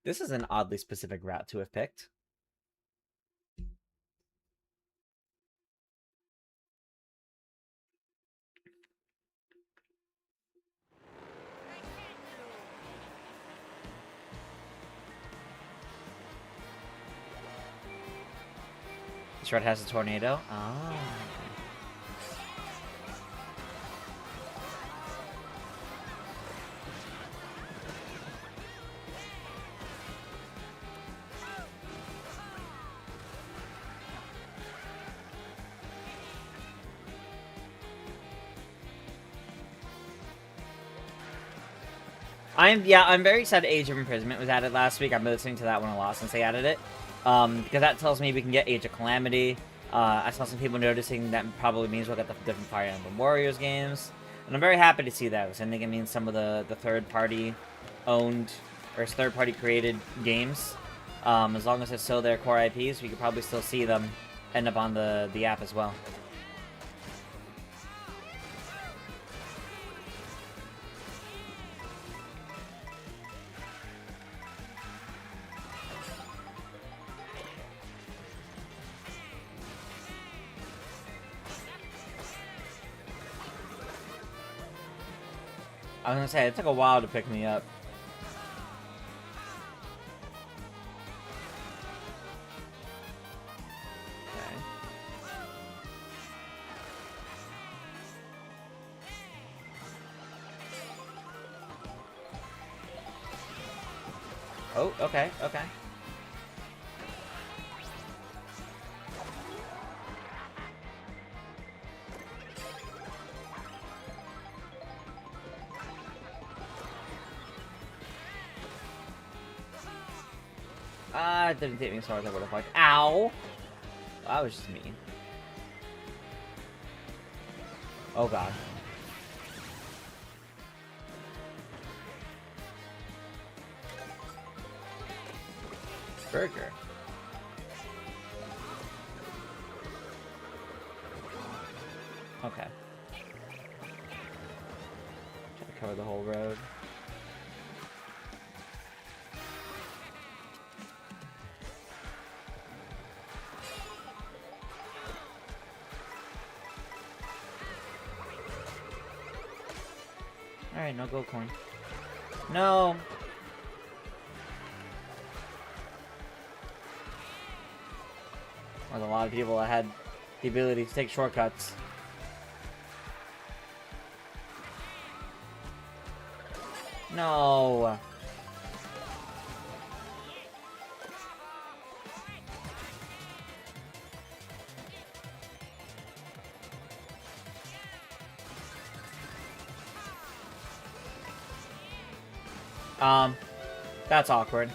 This is an oddly specific route to have picked. This route has a tornado. Ah. I'm very sad Age of Imprisonment was added last week. I'm listening to that one a lot since they added it. Because that tells me we can get Age of Calamity. I saw some people noticing that probably means we'll get the different Fire Emblem Warriors games. And I'm very happy to see those. I think it means some of the third-party owned, or third-party created games. As long as it's still their core IPs, we could probably still see them end up on the app as well. I was gonna say, it took a while to pick me up. Oh, okay, okay. It didn't take me as far as I would have liked. Ow! That was just mean. Oh god. Burger. Okay. Try to cover the whole road. Alright, no gold coin. No! There's a lot of people that had the ability to take shortcuts. No! That's awkward.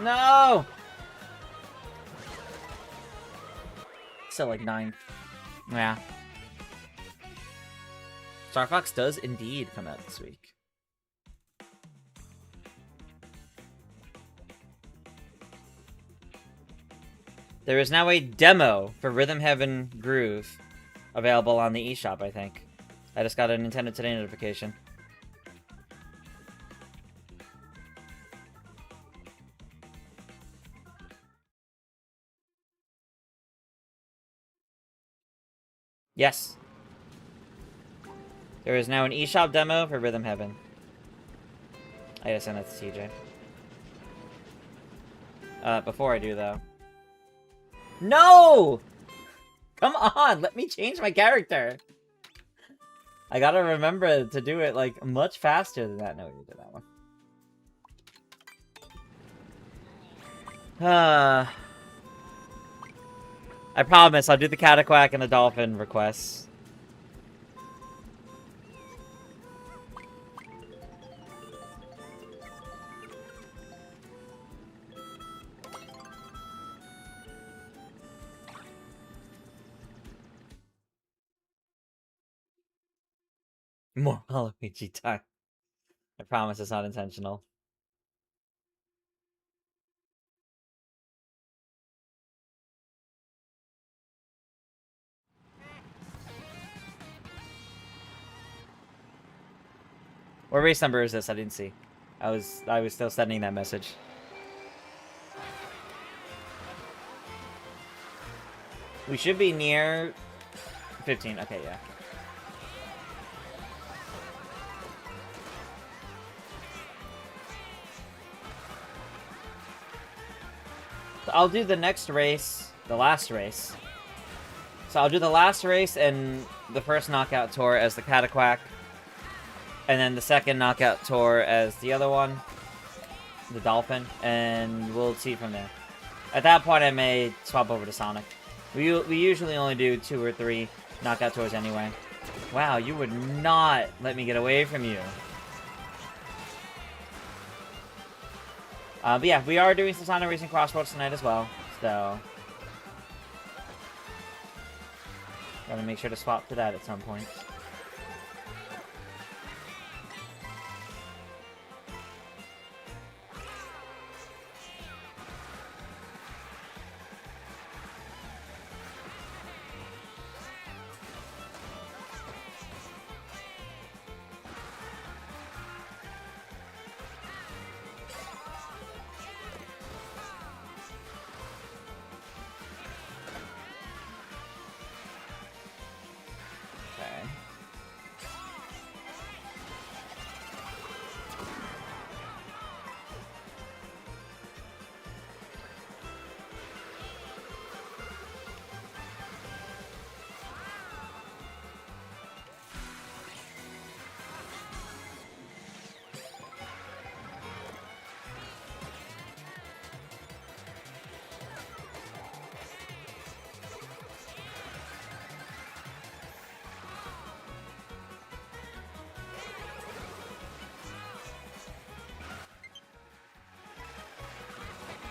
No! Still like 9. Yeah. Star Fox does indeed come out this week. There is now a demo for Rhythm Heaven Groove available on the eShop, I think. I just got a Nintendo Today notification. Yes. There is now an eShop demo for Rhythm Heaven. I gotta send that to TJ. Before I do, though. No! Come on, let me change my character. I gotta remember to do it, like, much faster than that. No, you did that one. I promise, I'll do the Cataquack and the Dolphin requests. More Waluigi time. I promise it's not intentional. What race number is this? I didn't see. I was still sending that message. We should be near 15. Okay, yeah. I'll do the next race, the last race. So I'll do the last race and the first knockout tour as the Cataquack. And then the second knockout tour as the other one, the Dolphin. And we'll see from there. At that point, I may swap over to Sonic. We usually only do 2 or 3 knockout tours anyway. Wow, you would not let me get away from you. But yeah, we are doing some Sonic Racing Crossworlds tonight as well, so gotta make sure to swap to that at some point.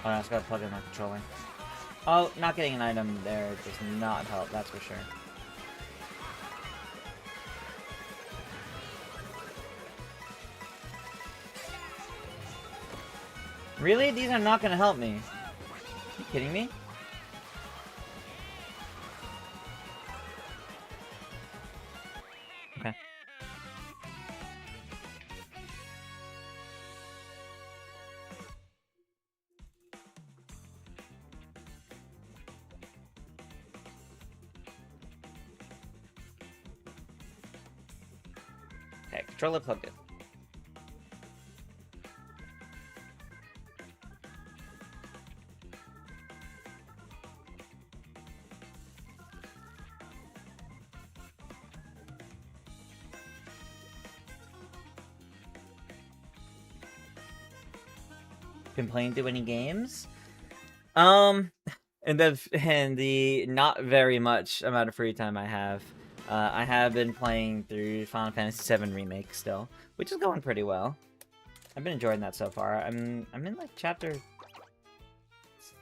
Oh, I just gotta plug in my controller. Oh, not getting an item there does not help, that's for sure. Really? These are not gonna help me. Are you kidding me? Okay. Okay, controller plugged in. Been playing through any games? And the not very much amount of free time I have. I have been playing through Final Fantasy VII Remake still, which is going pretty well. I've been enjoying that so far. I'm in like chapter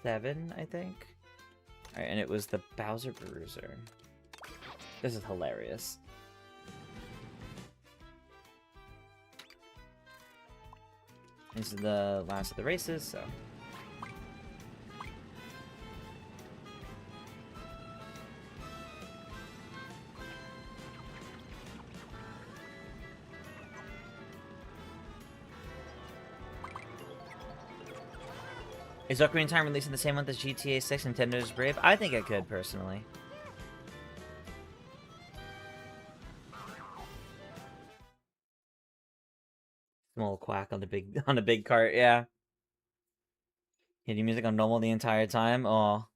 7, I think. Alright, and it was the Bowser Bruiser. This is hilarious. This is the last of the races, so... Is Ocarina of Time releasing the same month as GTA 6 Nintendo's Brave? I think it could, personally. Small quack on the big cart, yeah. Hitting music on normal the entire time? Oh.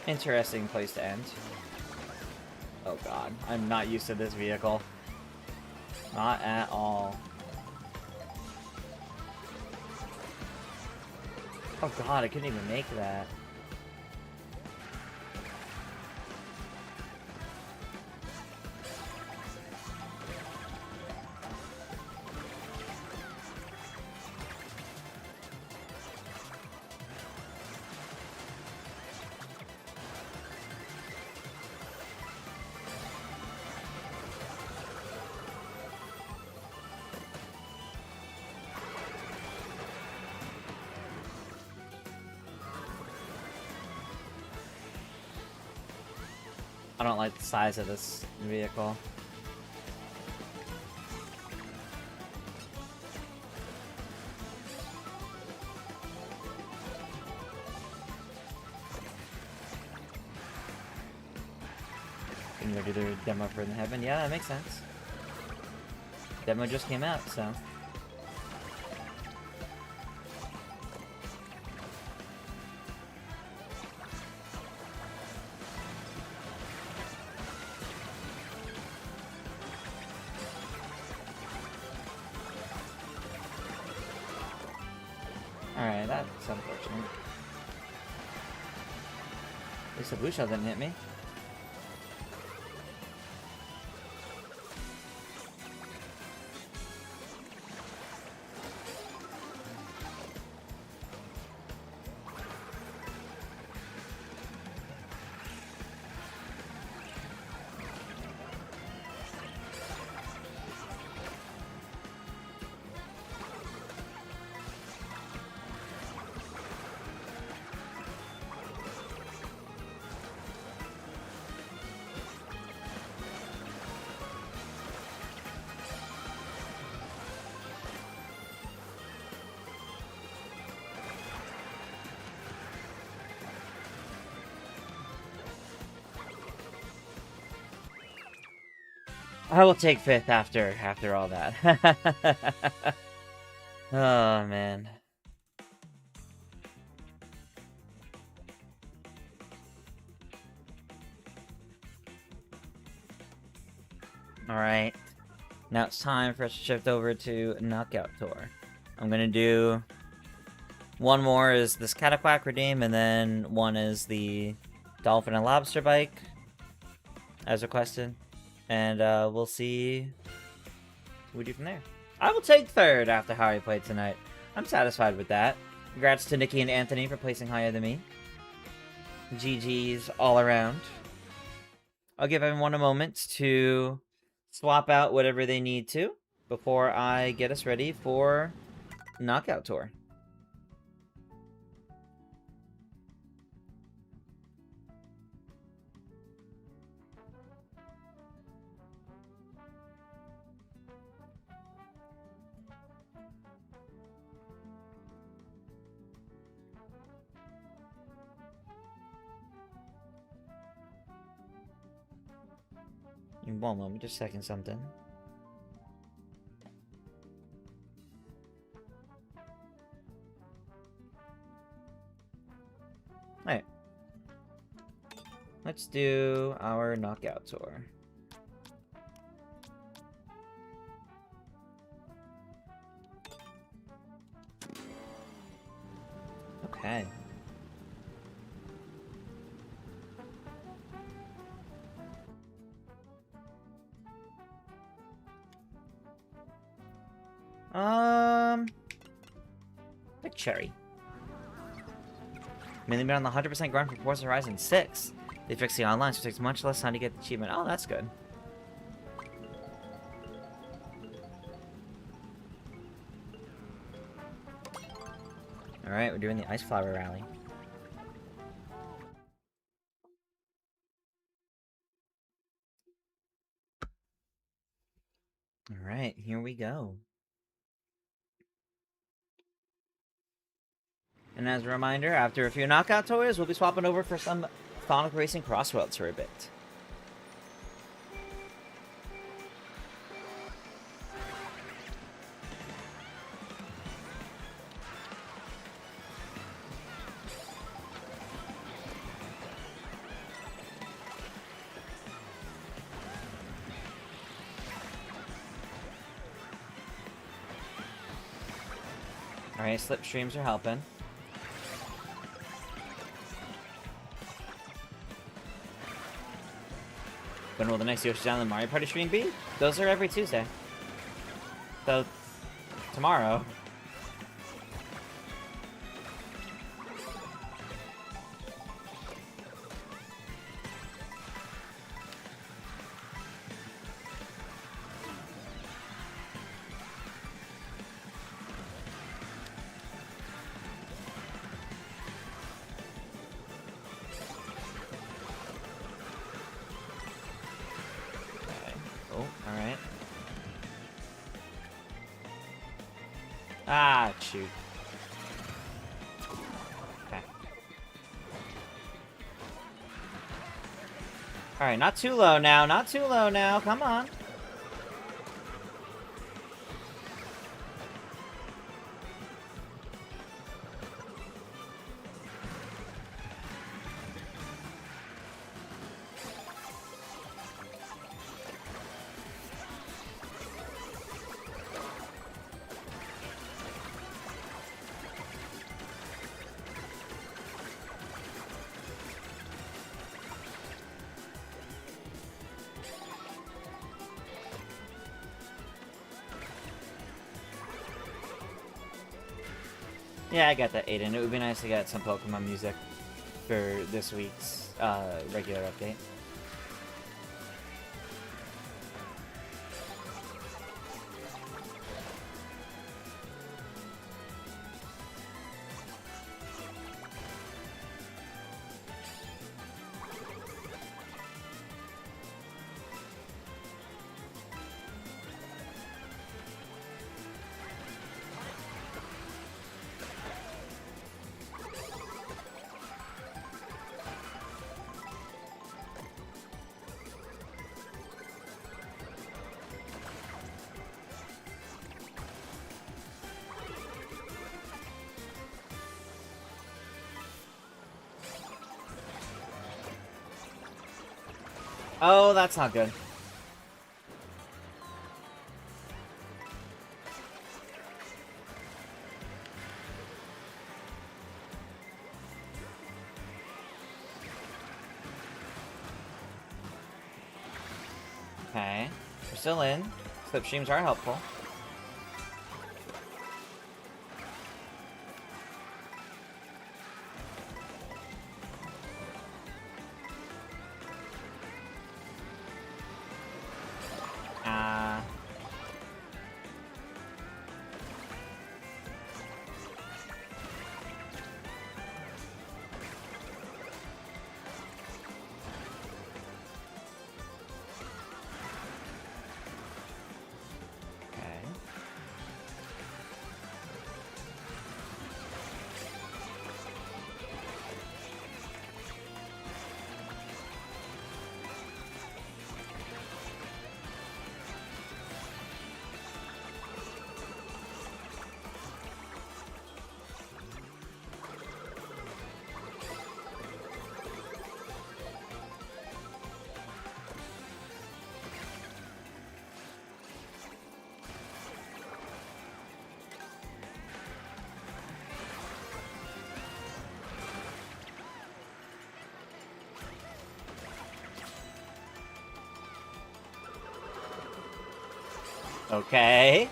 Interesting place to end. Oh god, I'm not used to this vehicle. Not at all. Oh god, I couldn't even make that. I don't like the size of this vehicle. Can you do their demo for in heaven? Yeah, that makes sense. Demo just came out, so... Alright, that's unfortunate. At least the blue shell didn't hit me. I will take 5th after all that. Oh, man. Alright. Now it's time for us to shift over to Knockout Tour. I'm gonna do... one more is this Cataquack redeem, and then one is the Dolphin and Lobster Bike, as requested. And we'll see what we do from there. I will take 3rd after how I played tonight. I'm satisfied with that. Congrats to Nikki and Anthony for placing higher than me. GG's all around. I'll give everyone a moment to swap out whatever they need to before I get us ready for Knockout Tour. In one moment, just a second something. Alright. Let's do our Knockout Tour. Okay. Pick Cherry. Mainly been on the 100% grind for Forza Horizon 6. They fixed the online, so it takes much less time to get the achievement. Oh, that's good. Alright, we're doing the Ice Flower Rally. Alright, here we go. And as a reminder, after a few knockout tours, we'll be swapping over for some Sonic Racing Crossworlds for a bit. Alright, slipstreams are helping. When will the next Yoshi's Island Mario Party stream be? Those are every Tuesday. So, tomorrow. Ah, shoot. Okay. Alright, not too low now, not too low now, come on. Yeah, I got that, Aiden. It would be nice to get some Pokemon music for this week's regular update. Oh, that's not good. Okay. We're still in. Slipstreams are helpful. Okay.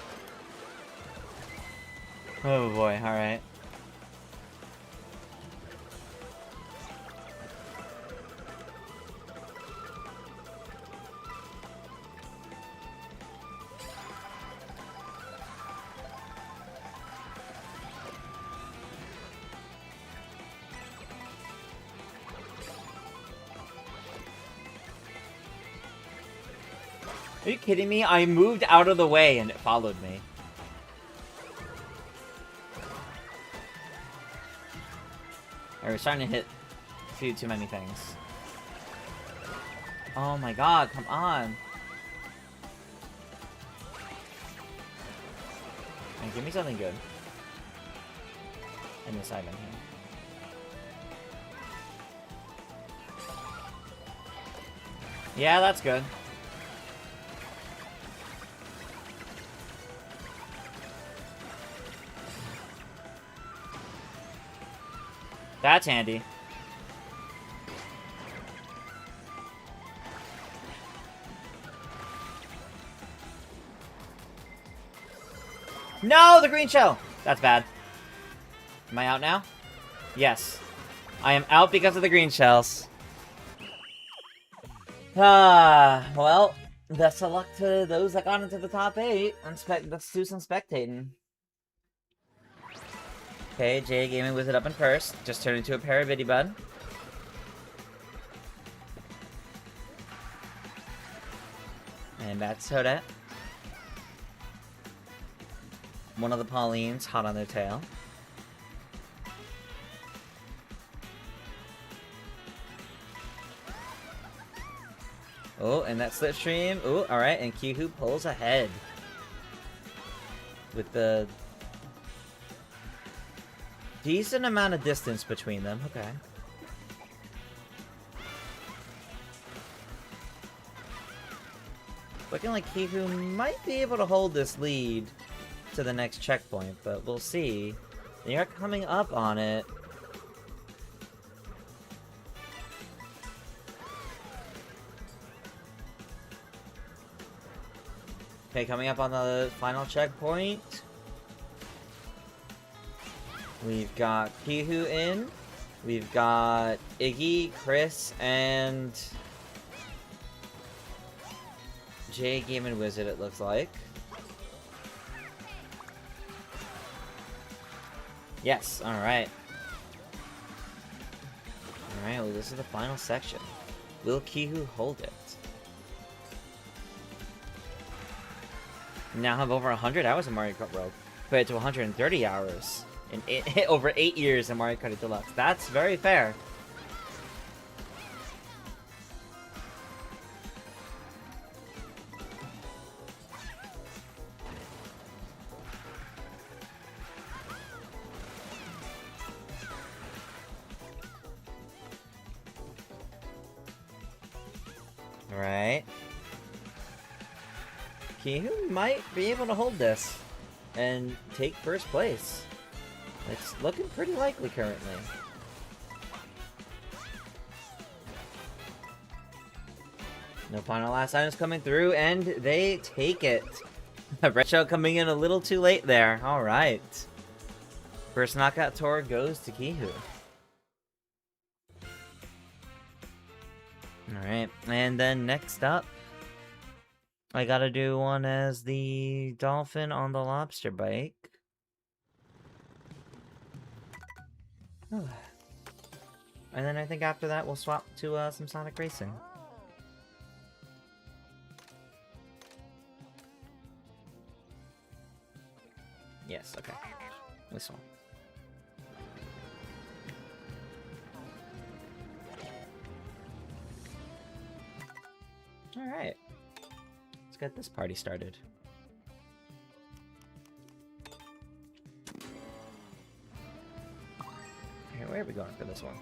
Oh boy, alright. Are you kidding me? I moved out of the way and it followed me. Alright, we're starting to hit a few too many things. Oh my god, come on. Man, give me something good. In this item here. Yeah, that's good. That's handy. No, the green shell! That's bad. Am I out now? Yes. I am out because of the green shells. Well, best of luck to those that got into the top 8. Let's do some spectating. Okay, Jay Gaming Wizard up in first. Just turned into a Parabitty Bud. And that's Toadette. One of the Paulines hot on their tail. Oh, and that Slipstream. Oh, alright, and Kihu pulls ahead. With the decent amount of distance between them. Okay. Looking like Kihu might be able to hold this lead to the next checkpoint, but we'll see. They are coming up on it. Okay, coming up on the final checkpoint. We've got Pihu in. We've got Iggy, Chris, and Jay Game and Wizard, it looks like. Yes, alright. Alright, well, this is the final section. Will Kihu hold it? We now have over 100 hours in Mario Kart World, compared to 130 hours in over 8 years in Mario Kart Deluxe. That's very fair. Alright. Kihu might be able to hold this and take first place. It's looking pretty likely currently. No final last items coming through, and they take it. Red Shell coming in a little too late there. Alright. First knockout tour goes to Kihu. Alright, and then next up, I gotta do one as the dolphin on the lobster bike. And then I think after that we'll swap to some Sonic Racing. Yes, okay. This one. Alright. Let's get this party started. Here, where are we going for this one?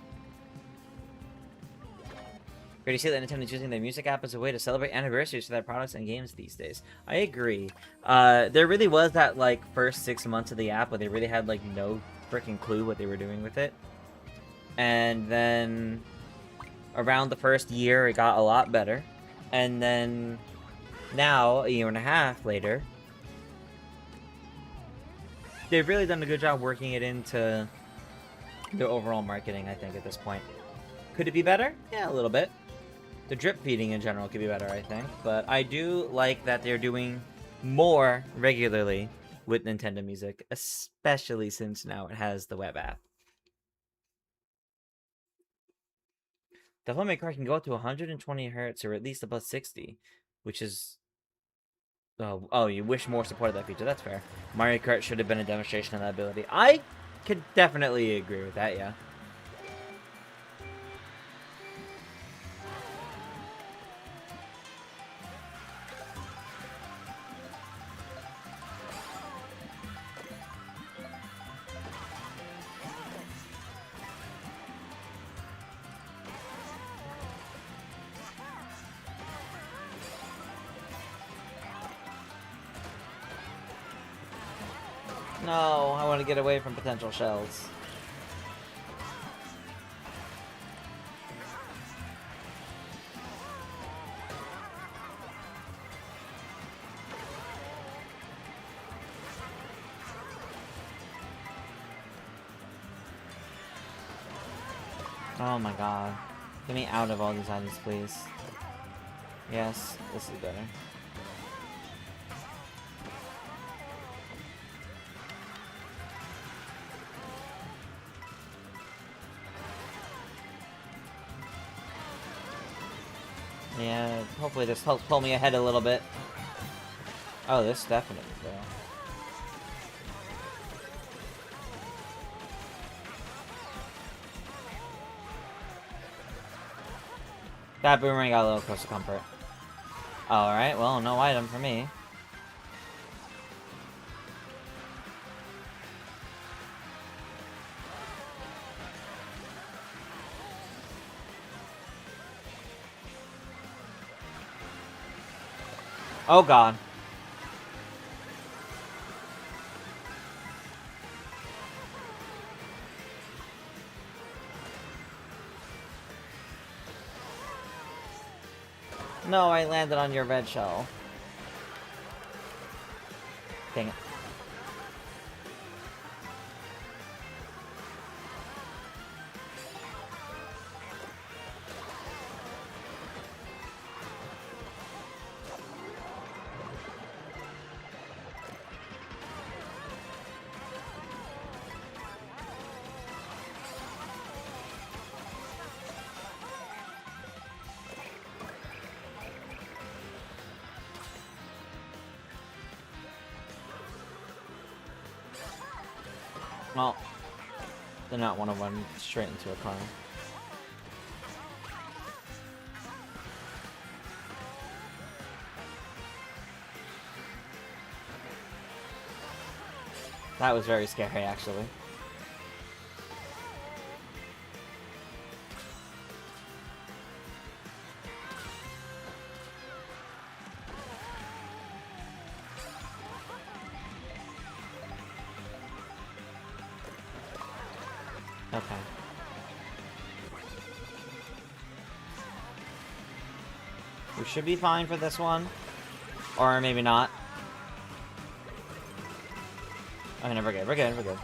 Great to see that Nintendo's using their music app as a way to celebrate anniversaries for their products and games these days. I agree. There really was that, like, first 6 months of the app where they really had, like, no freaking clue what they were doing with it. And then around the first year, it got a lot better. And then now, a year and a half later, they've really done a good job working it into the overall marketing, I think, at this point. Could it be better? Yeah, a little bit. The drip feeding in general could be better, I think. But I do like that they're doing more regularly with Nintendo Music, especially since now it has the web app. The Devil Car can go up to 120 Hz or at least above 60, which is... Oh, you wish more supported that feature. That's fair. Mario Kart should have been a demonstration of that ability. I could definitely agree with that, yeah. No, I want to get away from potential shells. Oh my god. Get me out of all these items, please. Yes, this is better. Yeah, hopefully this helps pull me ahead a little bit. Oh, this definitely will. That boomerang got a little close to comfort. Alright, well, no item for me. Oh god. No, I landed on your red shell. Dang it. Well, did not want to run straight into a car. That was very scary, actually. Okay. We should be fine for this one. Or maybe not. Okay, no, we're good, we're good, we're good.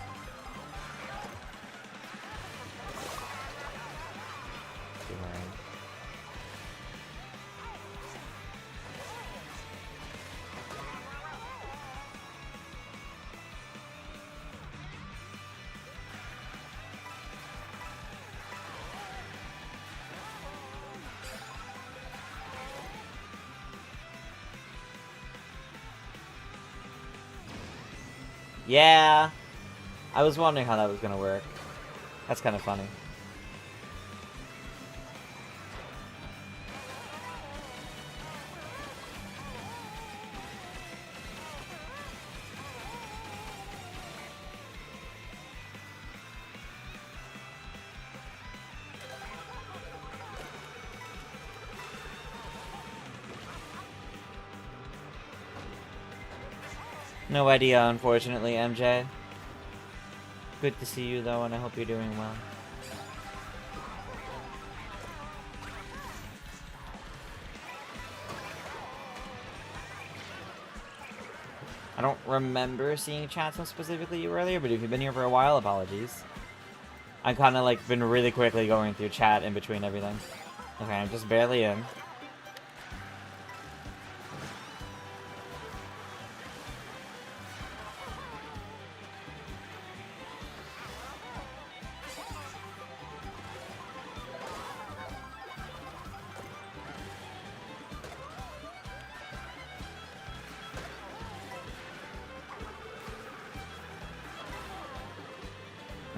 Yeah, I was wondering how that was gonna work. That's kind of funny. No idea, unfortunately, MJ. Good to see you, though, and I hope you're doing well. I don't remember seeing chat so specifically earlier, but if you've been here for a while, apologies. I kind of, like, been really quickly going through chat in between everything. Okay, I'm just barely in.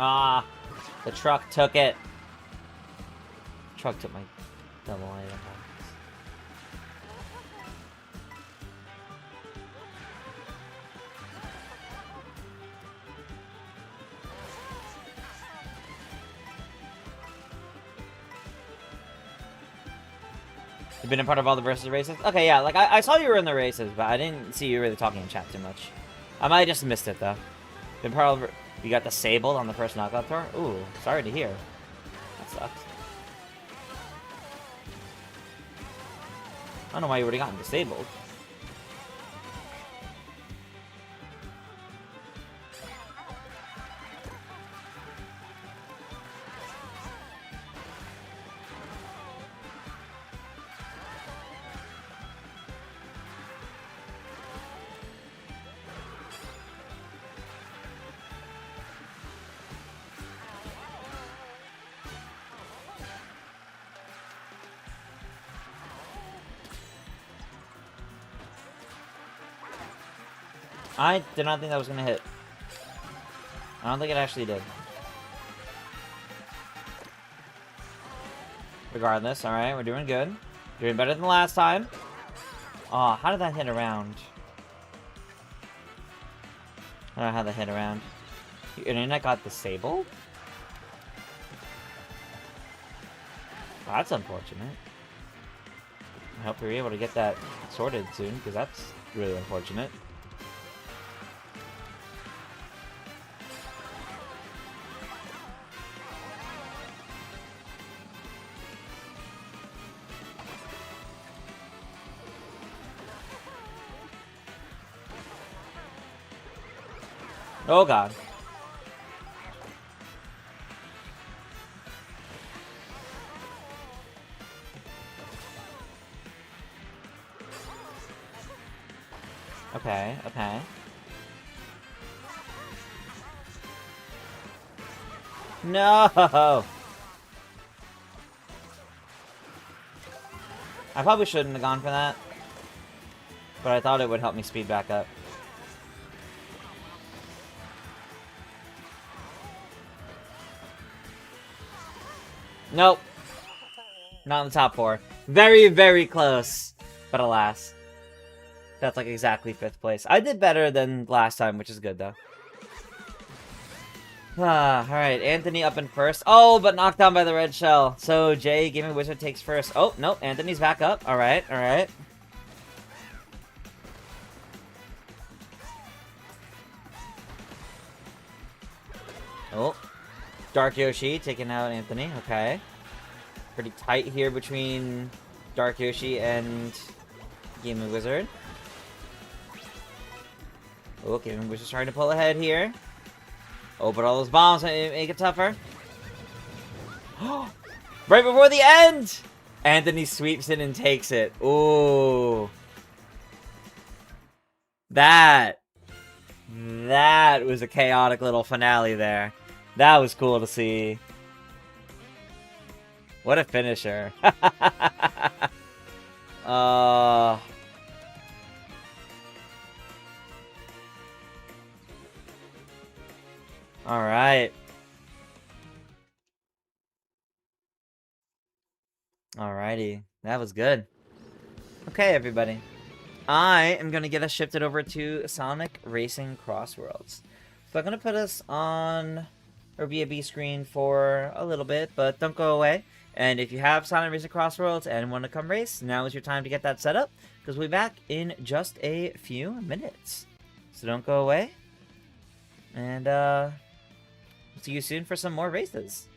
Ah, the truck took it. The truck took my double item box. You've been a part of all the versus races? Okay, yeah, like, I saw you were in the races, but I didn't see you really talking in chat too much. I might have just missed it, though. Been part of... You got disabled on the first knockout tour? Ooh, sorry to hear. That sucks. I don't know why you would have gotten disabled. I did not think that was going to hit. I don't think it actually did. Regardless, alright, we're doing good. Doing better than last time. Oh, how did that hit around? I don't know how that hit around. Your internet got disabled? That's unfortunate. I hope you're able to get that sorted soon, because that's really unfortunate. Oh god. Okay, okay. No! I probably shouldn't have gone for that. But I thought it would help me speed back up. Nope. Not in the top 4. Very, very close. But alas. That's like exactly 5th place. I did better than last time, which is good though. Alright, Anthony up in first. Oh, but knocked down by the red shell. So Jay, Gaming Wizard takes first. Oh, nope, Anthony's back up. Alright, alright. Oh. Dark Yoshi taking out Anthony. Okay. Pretty tight here between Dark Yoshi and Gaming Wizard. Oh, Gaming Wizard's trying to pull ahead here. Oh, but all those bombs make it tougher. Right before the end! Anthony sweeps it and takes it. Ooh. That was a chaotic little finale there. That was cool to see. What a finisher. Alright. Alrighty. That was good. Okay, everybody. I am going to get us shifted over to Sonic Racing Crossworlds. So I'm going to put us on our VAB screen for a little bit, but don't go away. And if you have Sonic Racing Crossworlds and want to come race, now is your time to get that set up, because we'll be back in just a few minutes. So don't go away. And see you soon for some more races.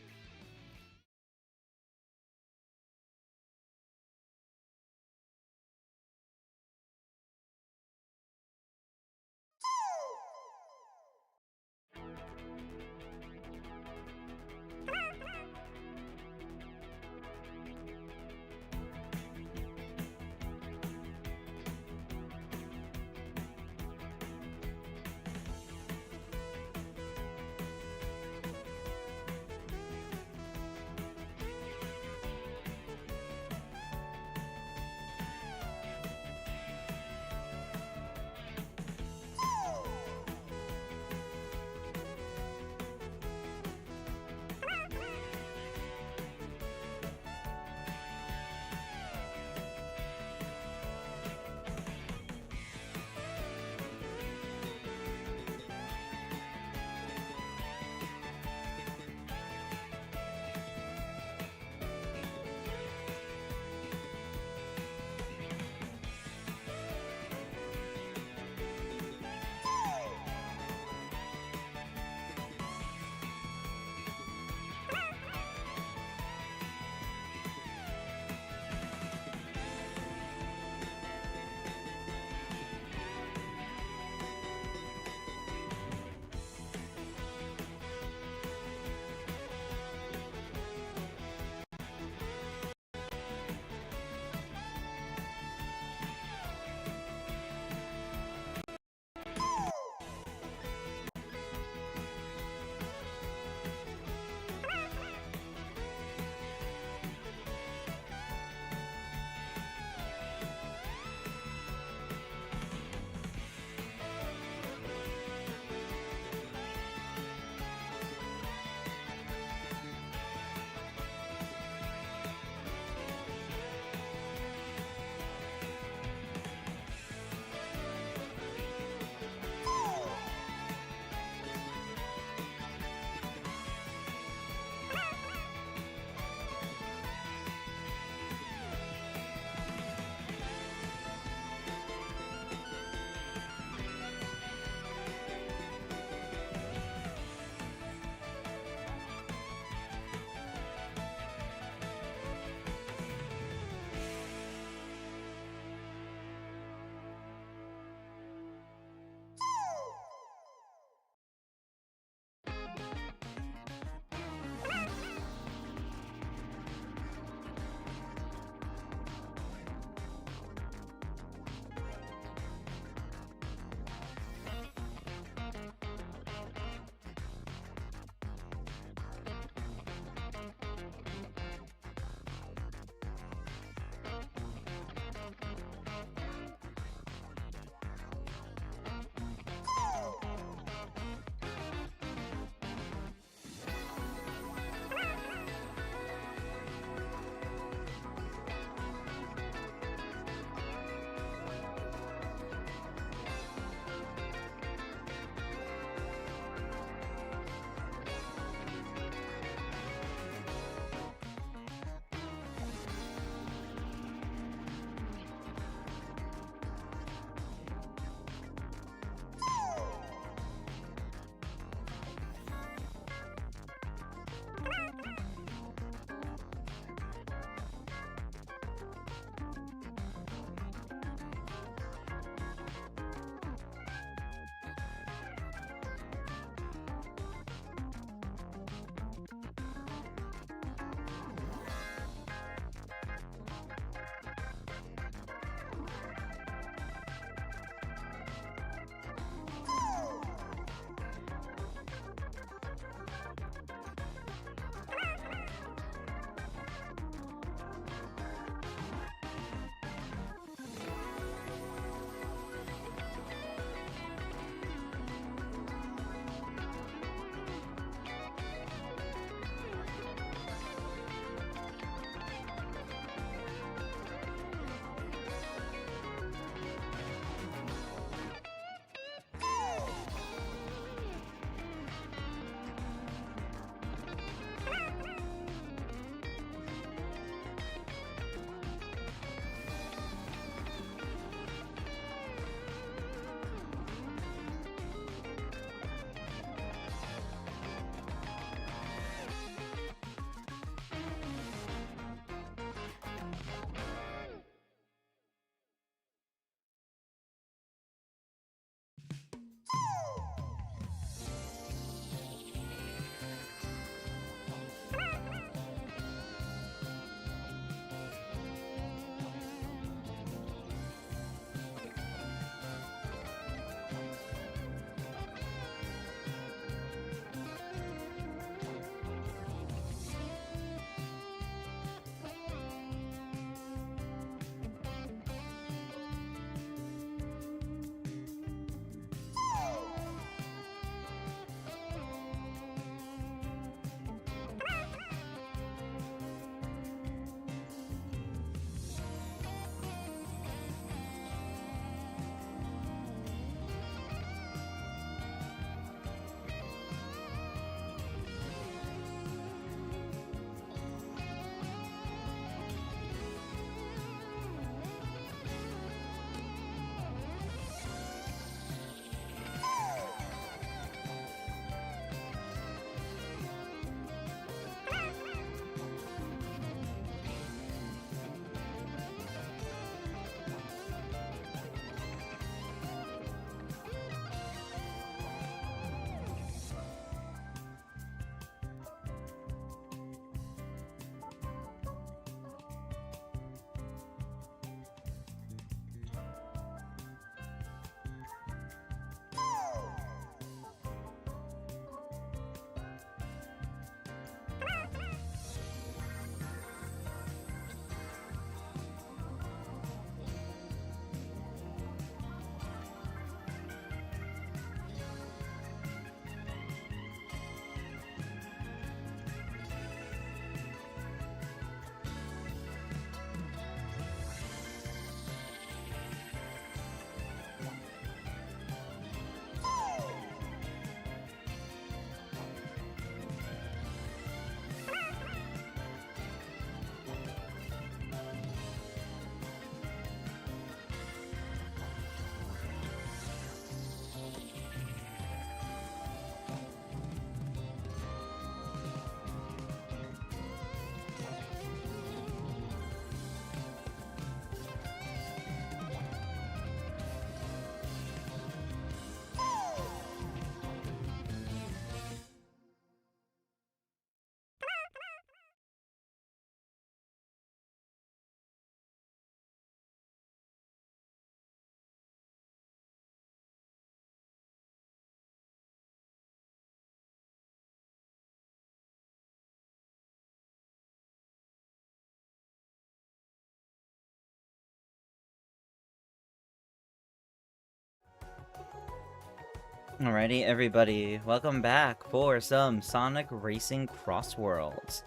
Alrighty, everybody, welcome back for some Sonic Racing Crossworlds.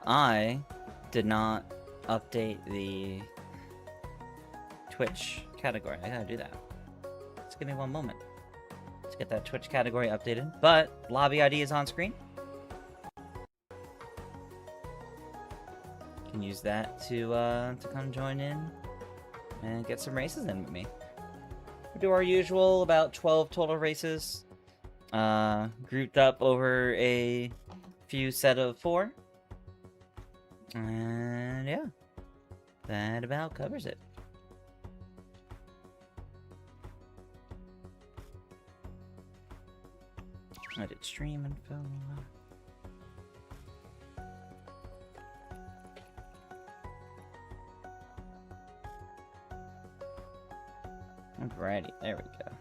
I did not update the Twitch category. I gotta do that. Just give me one moment to get that Twitch category updated. But lobby ID is on screen. You can use that to come join in and get some races in with me. We do our usual, about 12 total races, grouped up over a few set of 4. And yeah, that about covers it. I did stream info. Alrighty, there we go.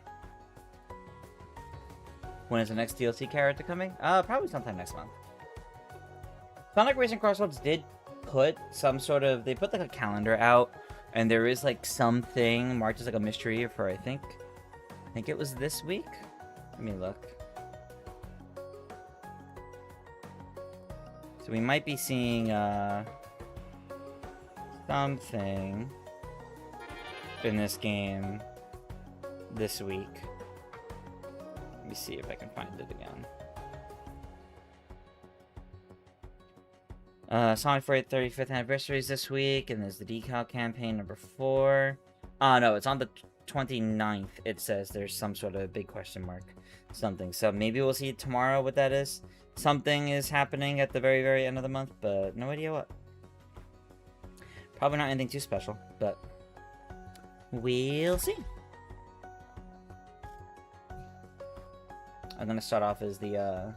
When is the next DLC character coming? Probably sometime next month. Sonic Racing Crossworlds did put some sort of... They put like a calendar out, and there is like something marked as like a mystery for, I think it was this week? Let me look. So we might be seeing, something in this game this week. Let me see if I can find it again. Sonic 35th anniversary is this week, and there's the decal campaign number 4. No, it's on the 29th. It says there's some sort of big question mark something. So maybe we'll see tomorrow what that is. Something is happening at the very, very end of the month, but no idea what. Probably not anything too special, but we'll see. I'm gonna start off as the,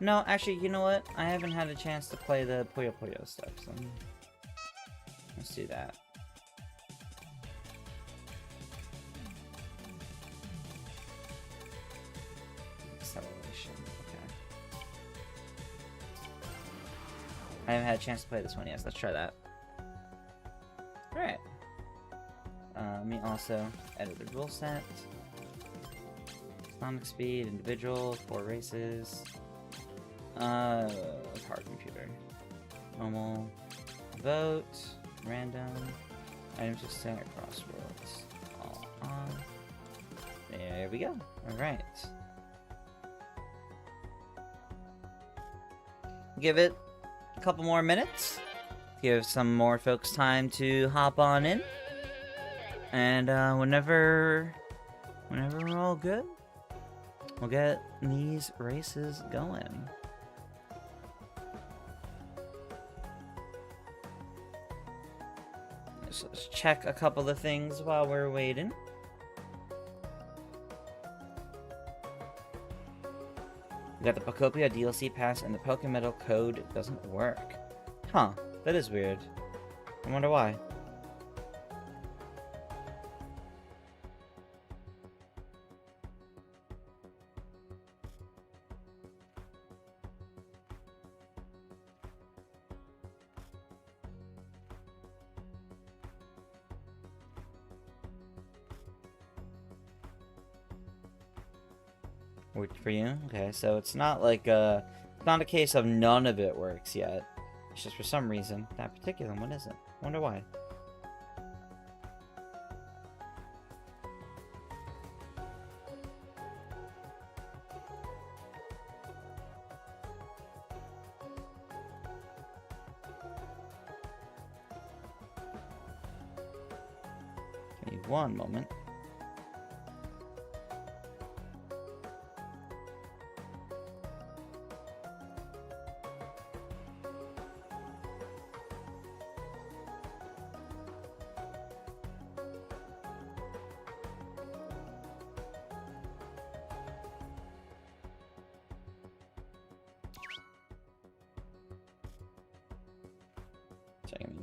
No, actually, you know what? I haven't had a chance to play the Puyo Puyo stuff, so... Let's do that. Acceleration, okay. I haven't had a chance to play this one yet, so let's try that. Alright. Let me also edit the rule set. Sonic speed, individual, 4 races. Power computer. Normal. Vote. Random. Items to Sonic Crossworlds. All on. There we go. Alright. Give it a couple more minutes. Give some more folks time to hop on in. And whenever we're all good, we'll get these races going. So let's check a couple of things while we're waiting. We got the Pokopia DLC pass and the Pokemetal code doesn't work. Huh, that is weird. I wonder why. Worked for you? Okay, so it's not like it's not a case of none of it works yet. It's just for some reason that particular one isn't. Wonder why. Give me one moment.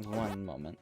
One moment.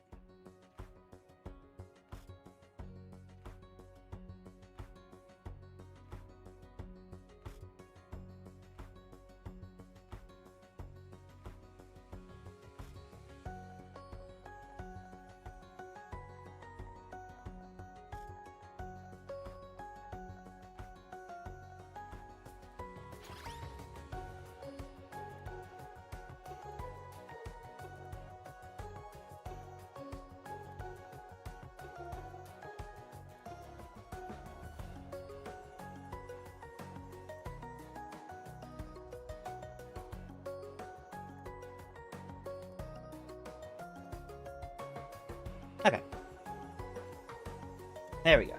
There we go.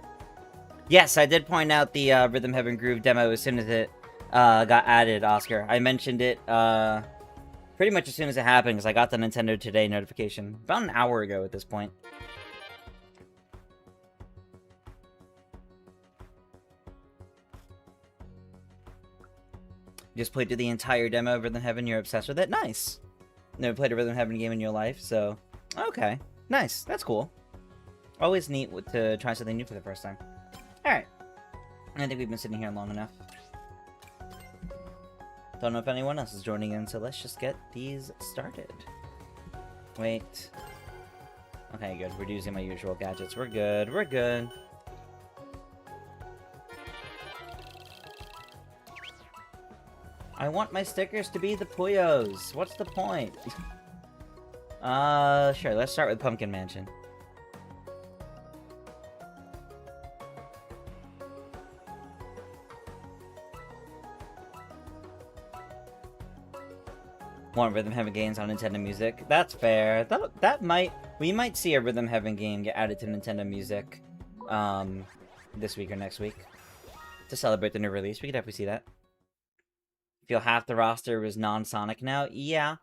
Yes, I did point out the Rhythm Heaven Groove demo as soon as it got added, Oscar. I mentioned it pretty much as soon as it happened, because I got the Nintendo Today notification about an hour ago at this point. You just played through the entire demo of Rhythm Heaven, you're obsessed with it? Nice! Never played a Rhythm Heaven game in your life, so... Okay, nice, that's cool. Always neat to try something new for the first time. Alright. I think we've been sitting here long enough. Don't know if anyone else is joining in, so let's just get these started. Wait. Okay, good. We're using my usual gadgets. We're good. We're good. I want my stickers to be the Puyos. What's the point? Sure. Let's start with Pumpkin Mansion. Want Rhythm Heaven games on Nintendo Music? That's fair. We might see a Rhythm Heaven game get added to Nintendo Music, this week or next week to celebrate the new release. We could definitely see that. Feel half the roster is non-Sonic now. Yeah.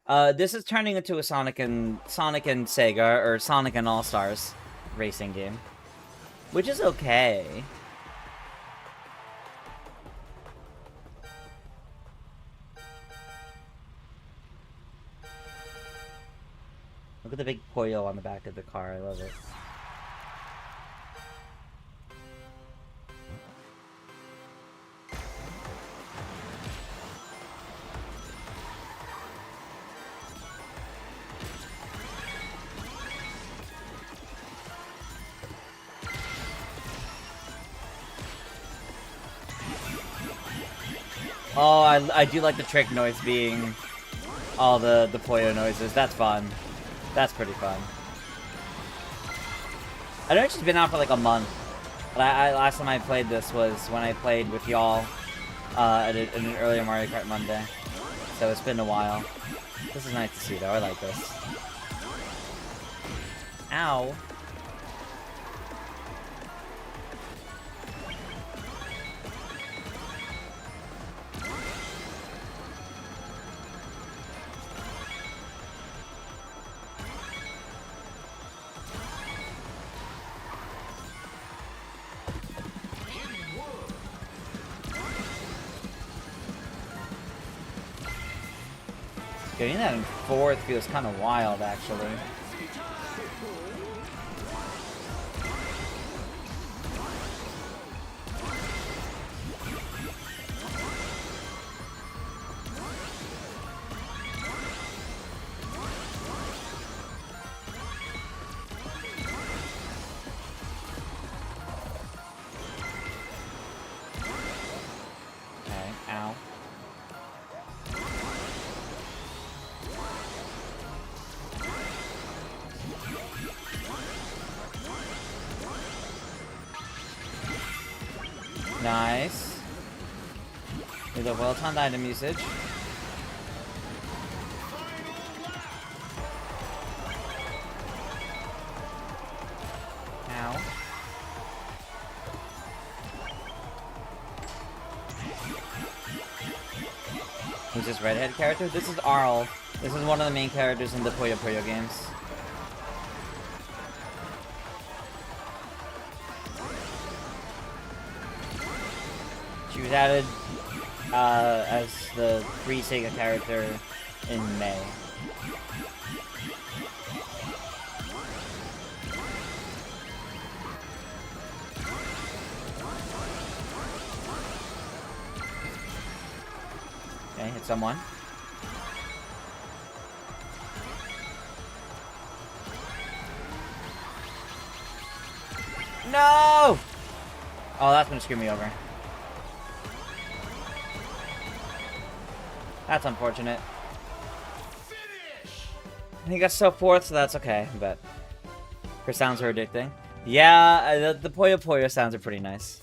This is turning into a Sonic and Sega or Sonic and All Stars racing game, which is okay. Look at the big Poyo on the back of the car. I love it. Oh, I do like the trick noise being all the Poyo noises. That's fun. That's pretty fun. I know it's just been out for like a month. But last time I played this was when I played with y'all at an earlier Mario Kart Monday. So it's been a while. This is nice to see though. I like this. Ow. Getting that in fourth feels kind of wild, actually. Okay, ow. Nice. With a well-timed item usage. Ow. Who's this redhead character? This is Arl. This is one of the main characters in the Puyo Puyo games. She was added as the free Sega character in May. Okay, hit someone. No! Oh, that's gonna screw me over. That's unfortunate. He got so fourth, so that's okay, but her sounds are addicting. Yeah, the Puyo Puyo sounds are pretty nice.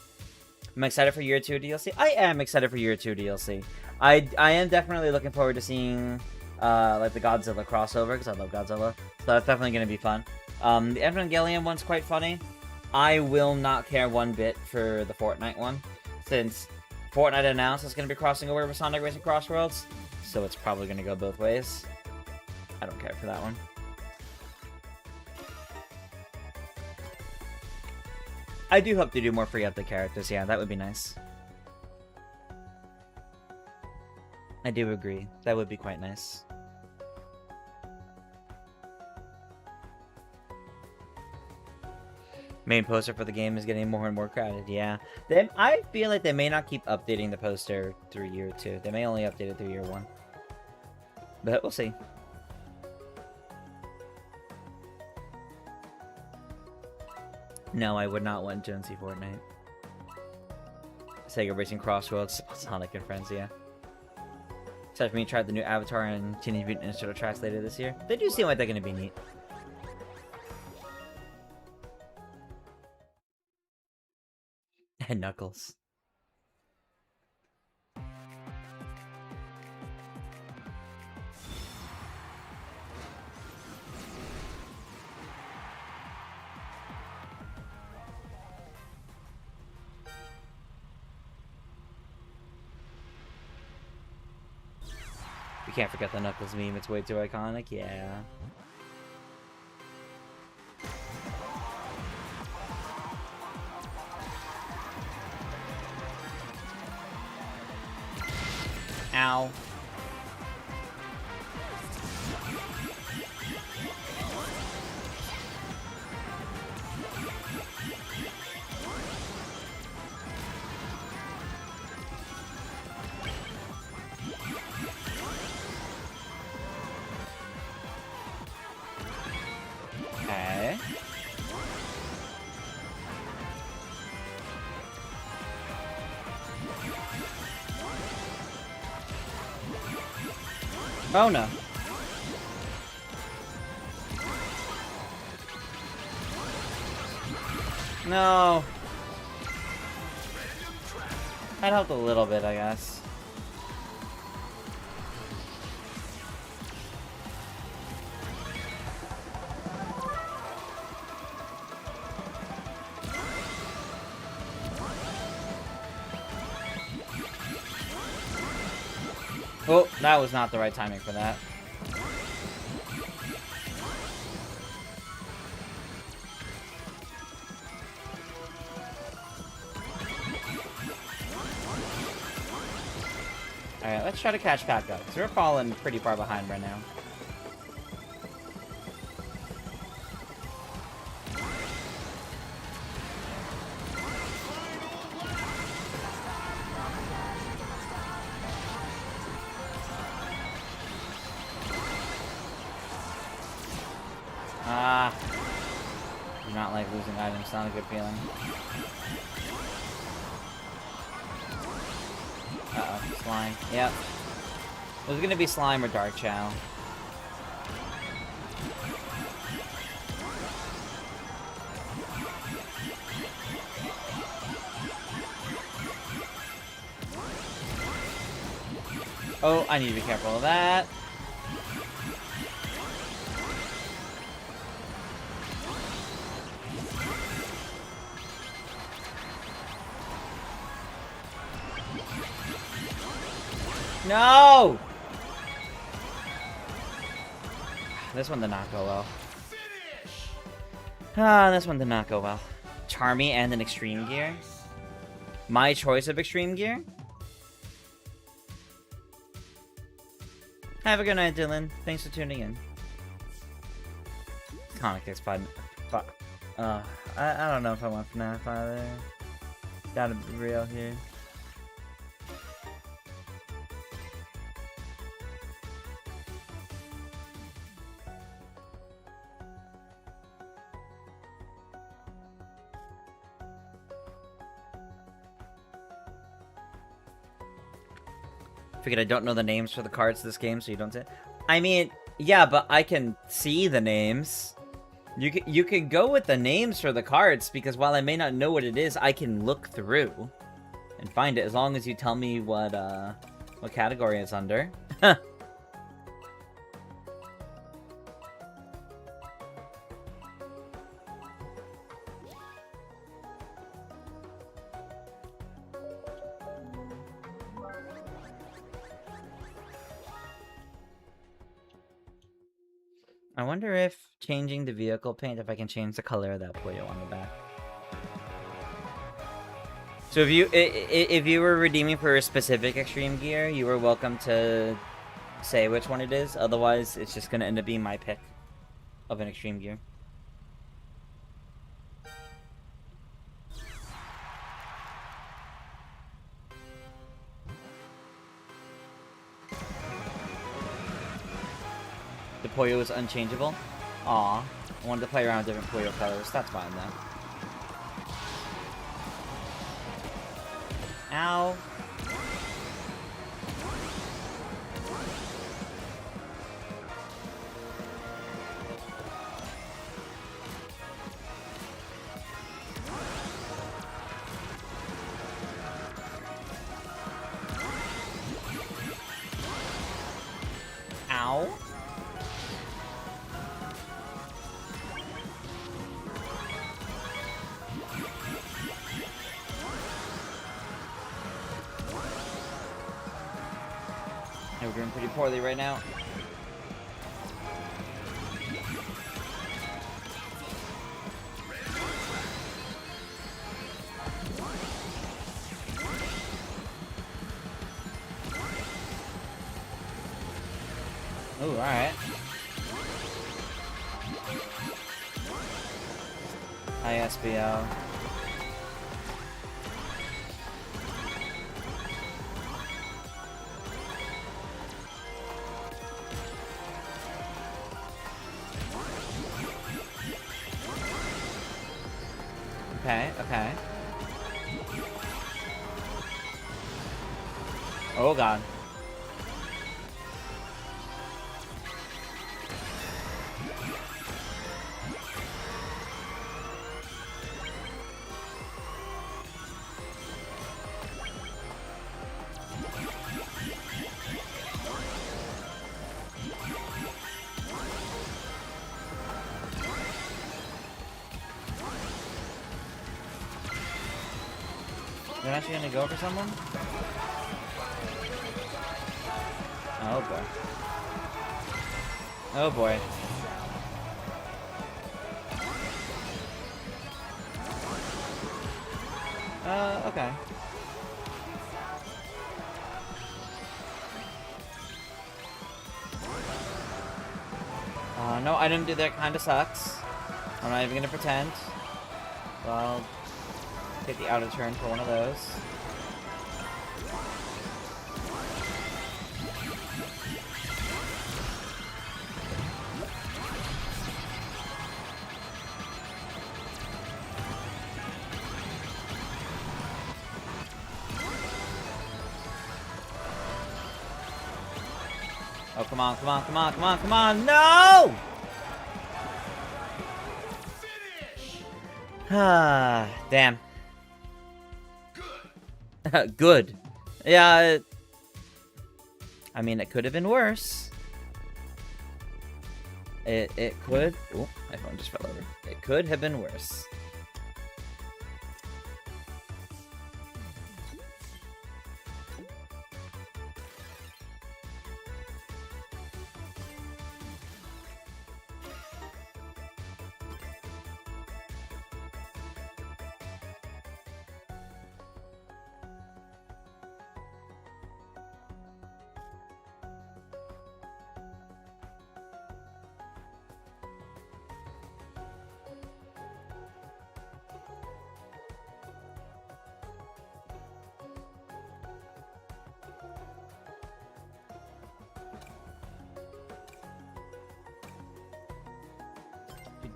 I'm excited for Year 2 DLC. I am excited for Year 2 DLC. I am definitely looking forward to seeing like the Godzilla crossover, because I love Godzilla. So that's definitely going to be fun. The Evangelion one's quite funny. I will not care one bit for the Fortnite one, since Fortnite announced it's going to be crossing over with Sonic Racing Crossworlds, so it's probably going to go both ways. I don't care for that one. I do hope to do more free update characters, yeah, that would be nice. I do agree, that would be quite nice. Main poster for the game is getting more and more crowded, yeah. I feel like they may not keep updating the poster through year 2. They may only update it through year 1. But we'll see. No, I would not want Jonesy Fortnite. Sega Racing Crossworlds, Sonic and Friends, yeah. Except for me tried the new Avatar and Teenage Mutant Ninja Turtle tracks later this year. They do seem like they're going to be neat. And Knuckles. You can't forget the Knuckles meme, it's way too iconic, yeah. Ow. Okay. Oh no. No. That helped a little bit, I guess. Oh, that was not the right timing for that. Alright, let's try to catch back up, because we're falling pretty far behind right now. Ah. Do not like losing items, not a good feeling. Uh-oh, slime. Yep. It was gonna be slime or Dark Chow. Oh, I need to be careful of that. No! This one did not go well. Ah, this one did not go well. Charmy and an extreme gear? My choice of extreme gear? Have a good night, Dylan. Thanks for tuning in. Comic X fun. I don't know if I want FNAF either. Gotta be real here. Figured I don't know the names for the cards of this game, so you don't say. I mean, yeah, but I can see the names. You can go with the names for the cards, because while I may not know what it is, I can look through and find it, as long as you tell me what category it's under. I wonder if changing the vehicle paint, if I can change the color of that Puyo on the back. So if you were redeeming for a specific extreme gear, you were welcome to say which one it is. Otherwise, it's just gonna end up being my pick of an extreme gear. The Puyo is unchangeable. Aw, I wanted to play around with different Puyo colors. That's fine though. Ow. Ow. We're doing pretty poorly right now. Ooh, alright. ISBO. Okay, okay. Oh god. You're actually gonna go for someone? Oh boy. Oh boy. Okay. No, I didn't do that. Kinda sucks. I'm not even gonna pretend. Well, take the outer turn for one of those. Oh, come on, come on, come on, come on, come on, no! Ah, damn. Good. Yeah, I mean, it could have been worse. It could... Oh, my phone just fell over. It could have been worse.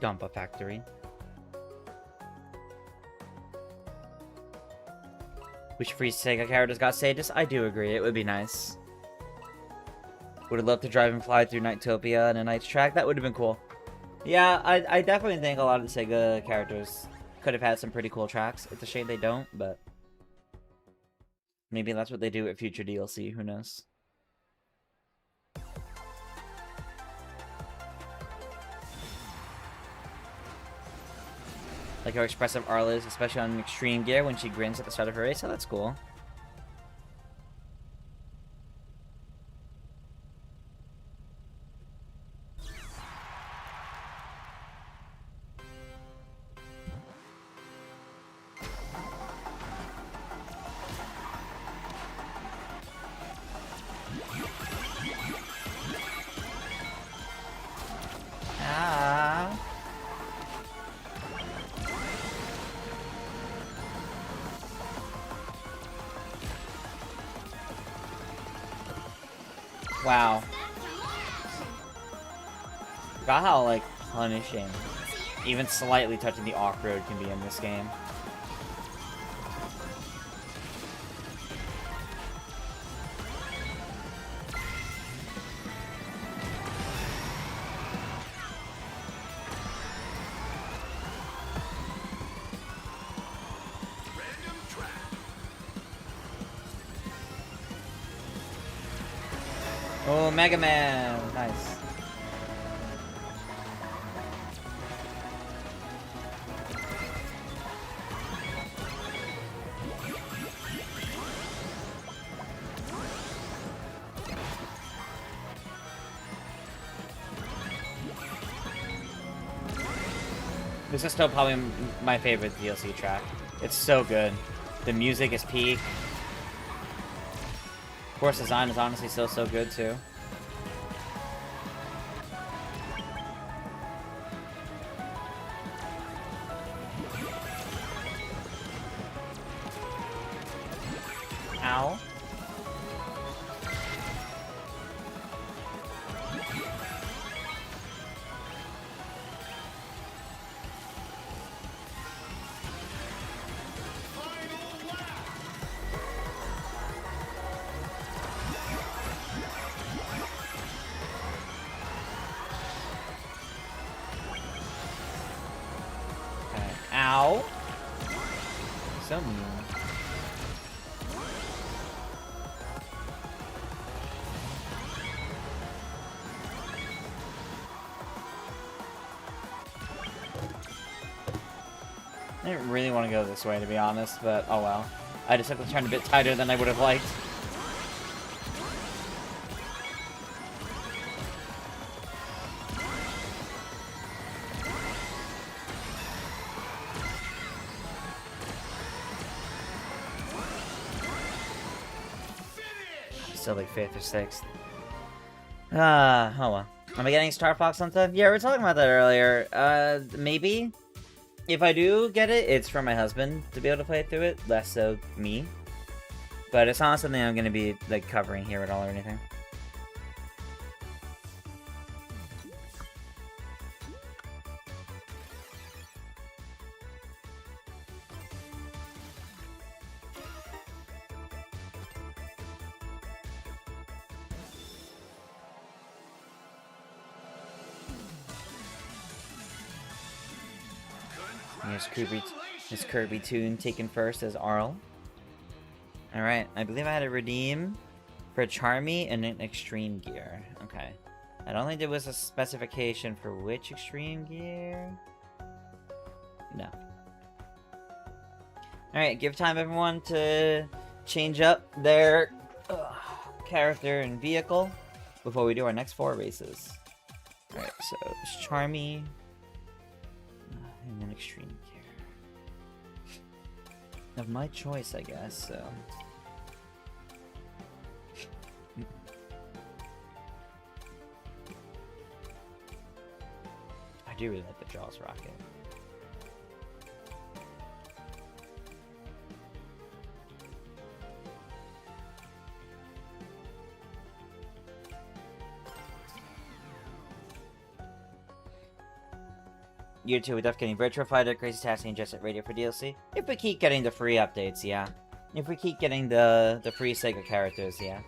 Dump a factory. Wish free Sega characters got Sadis? I do agree, it would be nice. Would have loved to drive and fly through Nightopia and a Night's track. That would have been cool. Yeah, I definitely think a lot of the Sega characters could have had some pretty cool tracks. It's a shame they don't, but maybe that's what they do at future DLC, who knows. Like how expressive Arla is, especially on extreme gear when she grins at the start of her race. So that's cool. Wow. Forgot how, like, punishing even slightly touching the off-road can be in this game. Oh, Mega Man! Nice. This is still probably my favorite DLC track. It's so good. The music is peak. Course design is honestly still so good too. Ow. Ow. So mean. I didn't really want to go this way, to be honest, but oh well. I just have to turn a bit tighter than I would have liked. Still like 5th or 6th. Oh well. Am I getting Star Fox sometime? Yeah, we were talking about that earlier. Maybe. If I do get it, it's for my husband to be able to play through it, less so me. But it's not something I'm going to be like covering here at all or anything. Here's Kirby Toon taken first as Arl. Alright, I believe I had to redeem for Charmy and an Extreme Gear. Okay. I don't think there was a specification for which Extreme Gear. No. Alright, give time everyone to change up their character and vehicle before we do our next 4 races. Alright, so it's Charmy and then Extreme Gear. Of my choice, I guess, so. I do really like the Jaws rocket. Year 2 with getting Virtua Fighter, Crazy Taxi, and Jet Set Radio for DLC. If we keep getting the free updates, yeah. If we keep getting the free Sega characters, yeah.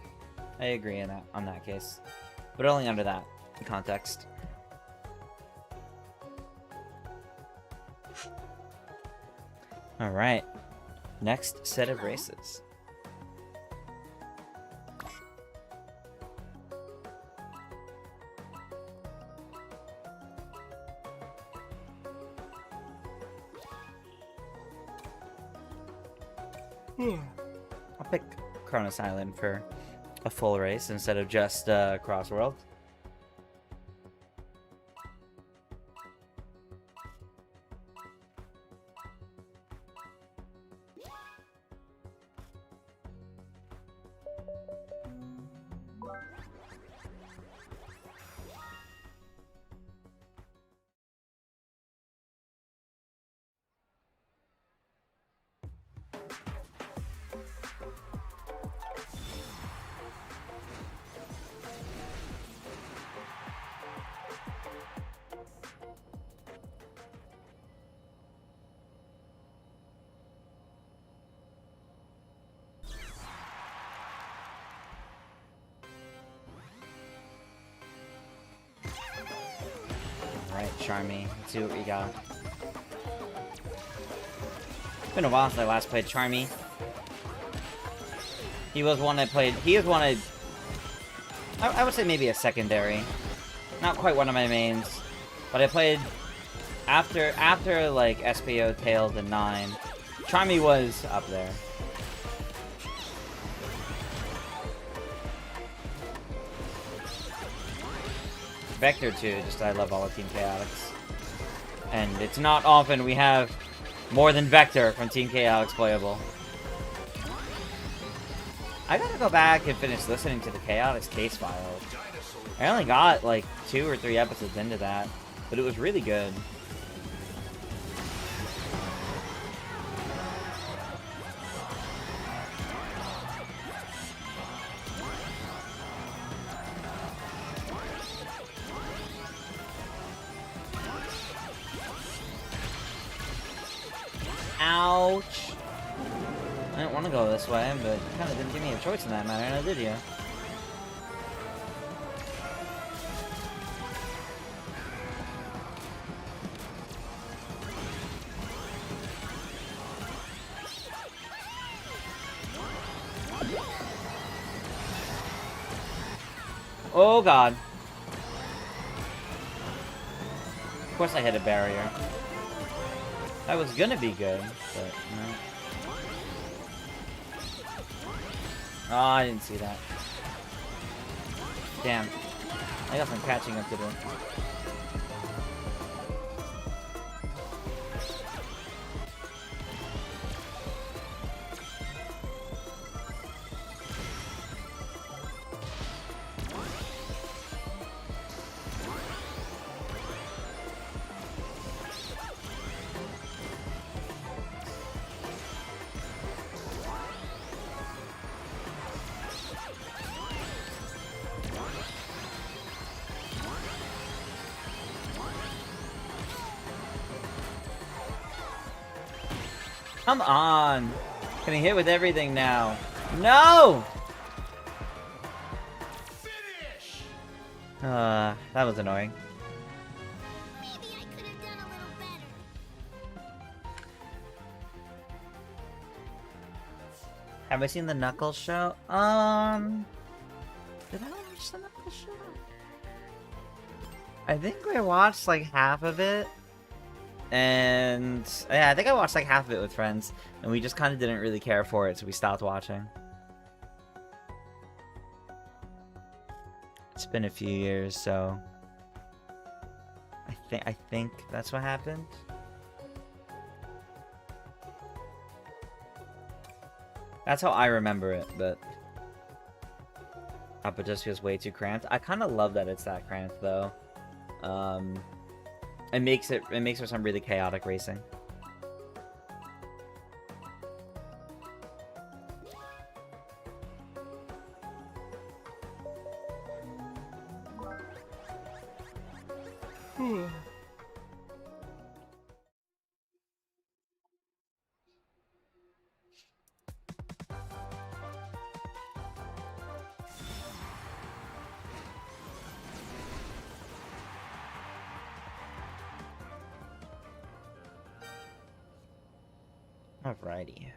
I agree on that case. But only under that context. Alright. Next set of races. I'll pick Kronos Island for a full race instead of just Crossworld. Charmy. Let's see what we got. It's been a while since I last played Charmy. He was one I played. He was one I would say maybe a secondary. Not quite one of my mains. But I played after like SPO, Tails, and 9. Charmy was up there. Vector too, just I love all of Team Chaotix. And it's not often we have more than Vector from Team Chaotix playable. I gotta go back and finish listening to the Chaotix case file. I only got like 2 or 3 episodes into that, but it was really good. Ouch. I didn't want to go this way, but you kind of didn't give me a choice in that matter, now did you? Oh god. Of course I hit a barrier. That was gonna be good, but no. Oh, I didn't see that. Damn. I got some catching up to do. Come on! Getting hit with everything now. No! That was annoying.
Maybe I could have done a little better.
Have I seen the Knuckles show? Did I watch the Knuckles show? I think I watched like half of it. And yeah, I think I watched like half of it with friends, and we just kind of didn't really care for it, so we stopped watching. It's been a few years, so I think that's what happened. That's how I remember it, but it just feels way too cramped. I kind of love that it's that cramped, though. It makes for some really chaotic racing. Alrighty.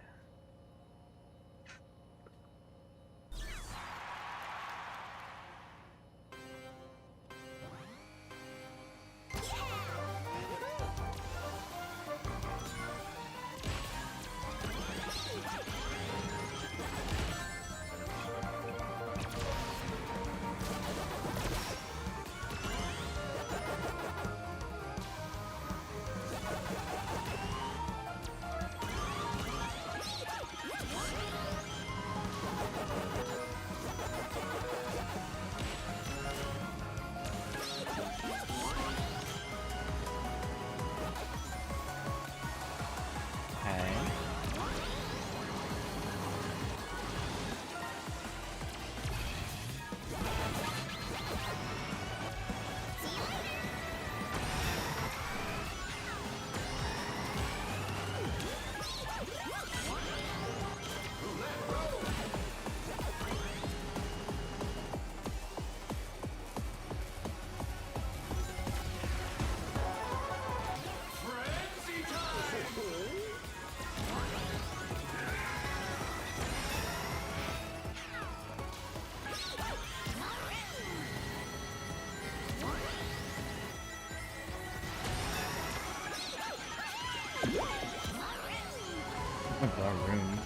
Room.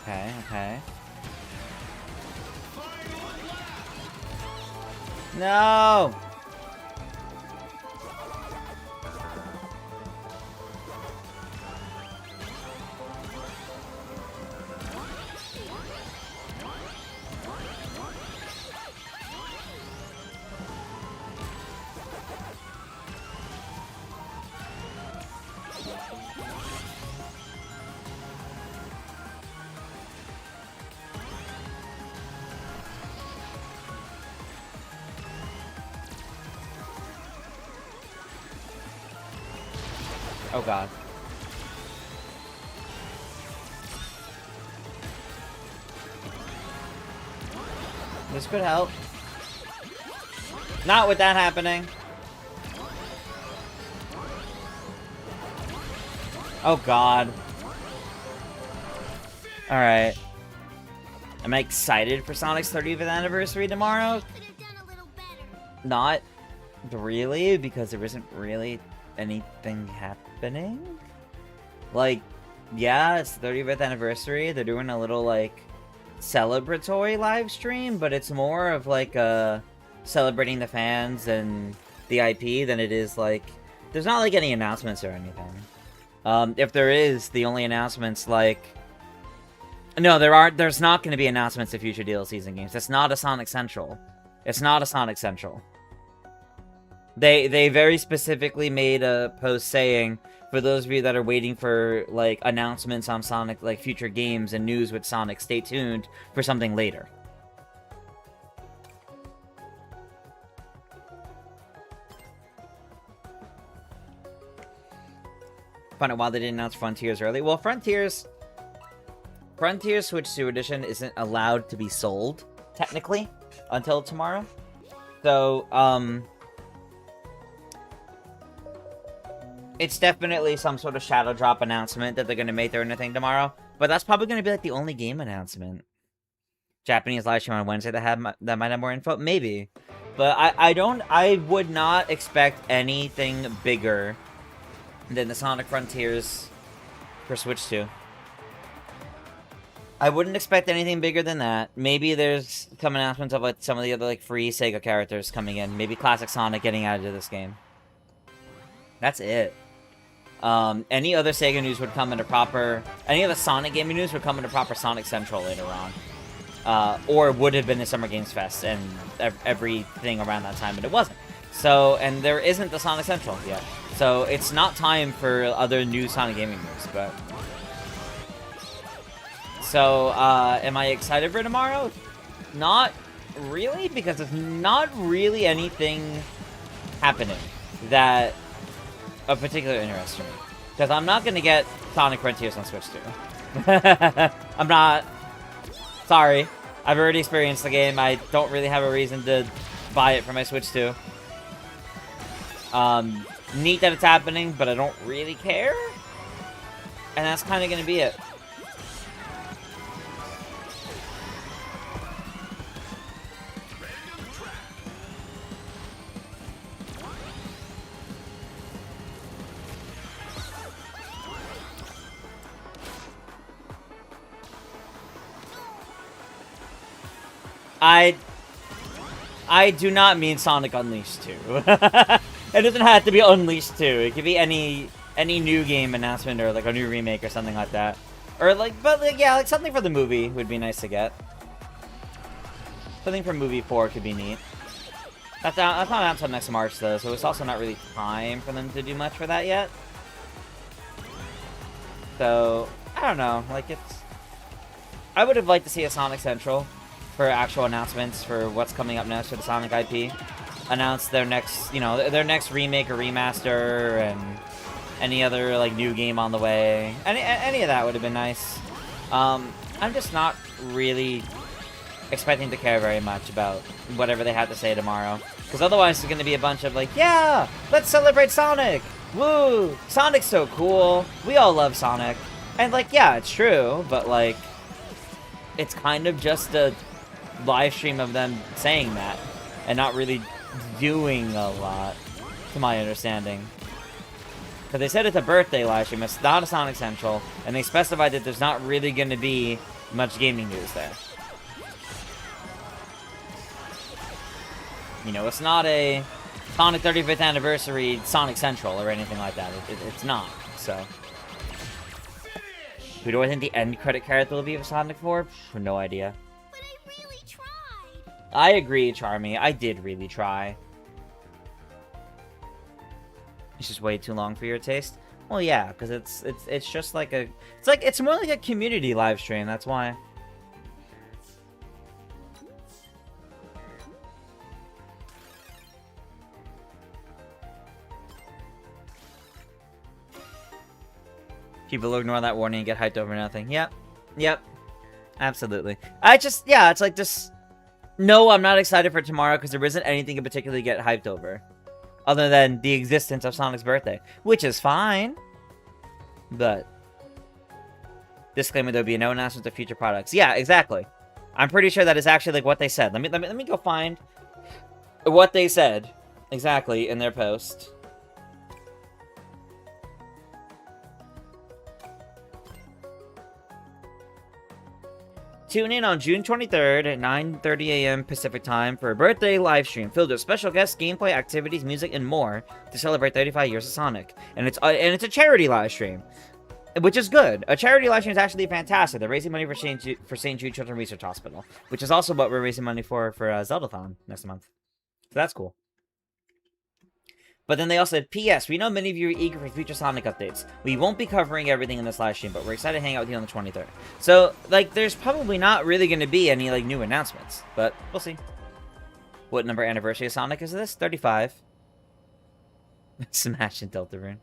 Okay, okay. No! Oh god. This could help. Not with that happening. Oh god. Alright. Am I excited for Sonic's 30th anniversary tomorrow?
Could have done a little better.
Not really, because there isn't really anything happening. Like, yeah, it's the 30th anniversary. They're doing a little, like, celebratory live stream, but it's more of, like, celebrating the fans and the IP than it is, like... There's not, like, any announcements or anything. If there is, the only announcements, like... No, there's not going to be announcements of future DLCs and games. It's not a Sonic Central. It's not a Sonic Central. They very specifically made a post saying, for those of you that are waiting for, like, announcements on Sonic, like, future games and news with Sonic, stay tuned for something later. Find out why they didn't announce Frontiers early. Well, Frontiers Switch 2 Edition isn't allowed to be sold, technically, until tomorrow. So, it's definitely some sort of shadow drop announcement that they're going to make during the thing tomorrow. But that's probably going to be, like, the only game announcement. Japanese live stream on Wednesday that might have more info? Maybe. But I would not expect anything bigger than the Sonic Frontiers for Switch 2. I wouldn't expect anything bigger than that. Maybe there's some announcements of, like, some of the other, like, free Sega characters coming in. Maybe Classic Sonic getting added to this game. That's it. Any other Sega news would come into proper... Any other Sonic gaming news would come into proper Sonic Central later on. Or would have been the Summer Games Fest and everything around that time, but it wasn't. So, and there isn't the Sonic Central yet. So, it's not time for other new Sonic gaming news, but... So, am I excited for tomorrow? Not really, because there's not really anything happening that of particular interest to me. Because I'm not going to get Sonic Frontiers on Switch 2. I'm not. Sorry. I've already experienced the game. I don't really have a reason to buy it for my Switch 2. Neat that it's happening, but I don't really care. And that's kind of going to be it. I do not mean Sonic Unleashed 2. It doesn't have to be Unleashed 2. It could be any new game announcement or like a new remake or something like that. Or like, but like, yeah, like something for the movie would be nice to get. Something for movie 4 could be neat. That's not out until next March though, so it's also not really time for them to do much for that yet. So, I don't know, like I would have liked to see a Sonic Central for actual announcements for what's coming up next for the Sonic IP. Announce their next, you know, their next remake or remaster and any other, like, new game on the way. Any of that would have been nice. I'm just not really expecting to care very much about whatever they have to say tomorrow. Because otherwise it's going to be a bunch of, like, yeah, let's celebrate Sonic! Woo! Sonic's so cool. We all love Sonic. And, like, yeah, it's true, but, like, it's kind of just a live stream of them saying that and not really doing a lot, to my understanding. Because they said it's a birthday live stream, it's not a Sonic Central, and they specified that there's not really going to be much gaming news there. You know, it's not a Sonic 35th Anniversary Sonic Central or anything like that. It's not, so. Who do I think the end credit character will be for Sonic 4? No idea.
But I really tried.
I agree, Charmy. I did really try. It's just way too long for your taste. Well, yeah, because it's just like a it's more like a community live stream. That's why. People will ignore that warning and get hyped over nothing. Yep. Yep. Absolutely. Yeah, it's like just... No, I'm not excited for tomorrow because there isn't anything in particular to get hyped over. Other than the existence of Sonic's birthday. Which is fine. But... Disclaimer, there'll be no announcements of future products. Yeah, exactly. I'm pretty sure that is actually like what they said. Let me go find what they said exactly in their post. Tune in on June 23rd at 9:30 a.m. Pacific Time for a birthday live stream filled with special guests, gameplay, activities, music, and more to celebrate 35 years of Sonic. And it's a charity live stream, which is good. A charity live stream is actually fantastic. They're raising money for St. Jude Children's Research Hospital, which is also what we're raising money for Zeldathon next month. So that's cool. But then they also said, P.S. We know many of you are eager for future Sonic updates. We won't be covering everything in this live stream, but we're excited to hang out with you on the 23rd. So, like, there's probably not really going to be any, like, new announcements. But we'll see. What number anniversary of Sonic is this? 35. Smash and Deltarune.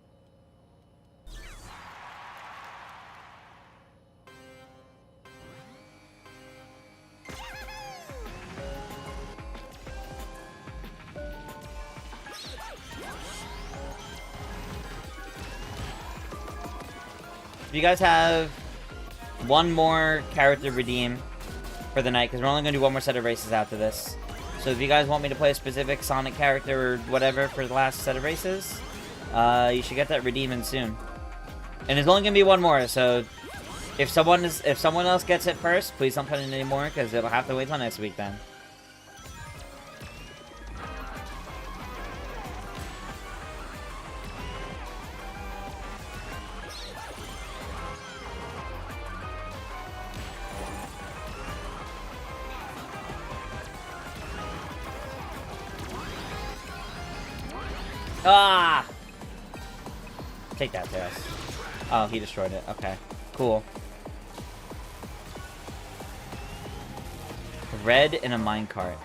If you guys have one more character redeem for the night, because we're only going to do one more set of races after this. So if you guys want me to play a specific Sonic character or whatever for the last set of races, you should get that redeeming soon. And there's only going to be one more, so if someone else gets it first, please don't put in any more, because it'll have to wait till next week then. Ah! Take that, Terrace. Oh, he destroyed it. Okay. Cool. Red in a minecart.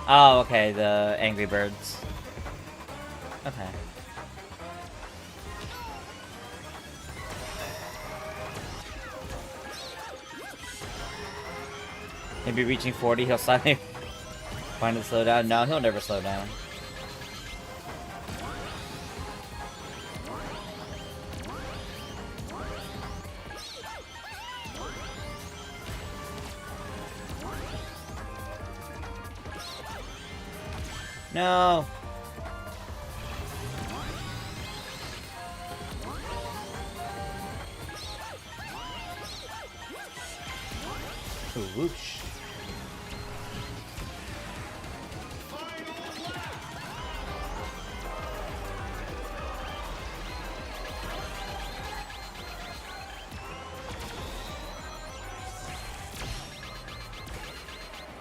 Oh, okay. The Angry Birds. Okay. Maybe reaching 40, he'll suddenly find it to slow down. No, he'll never slow down. No. Ooh, whoosh.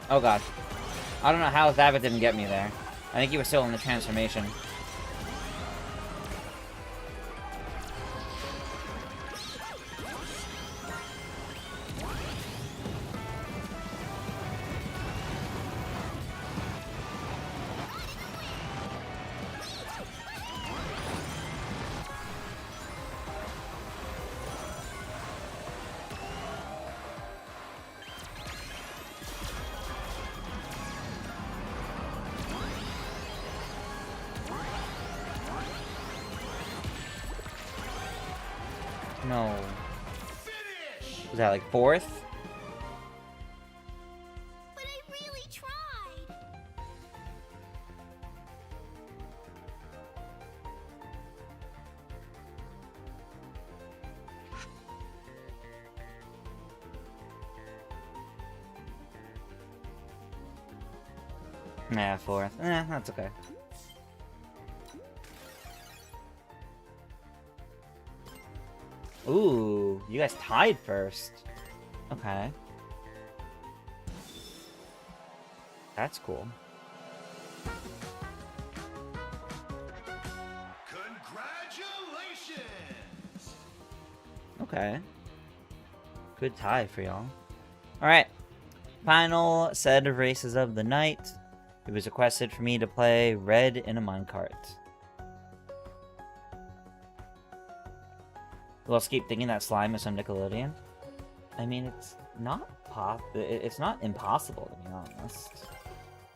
Oh god. I don't know how Zabit didn't get me there. I think he was still in the transformation. No. Was that like 4th?
But I really tried.
Yeah, 4th. That's okay. Ooh, you guys tied first. Okay. That's cool.
Congratulations!
Okay. Good tie for y'all. Alright. Final set of races of the night. It was requested for me to play Red in a minecart. We'll just keep thinking that slime is some Nickelodeon. I mean, it's not it's not impossible, to be honest.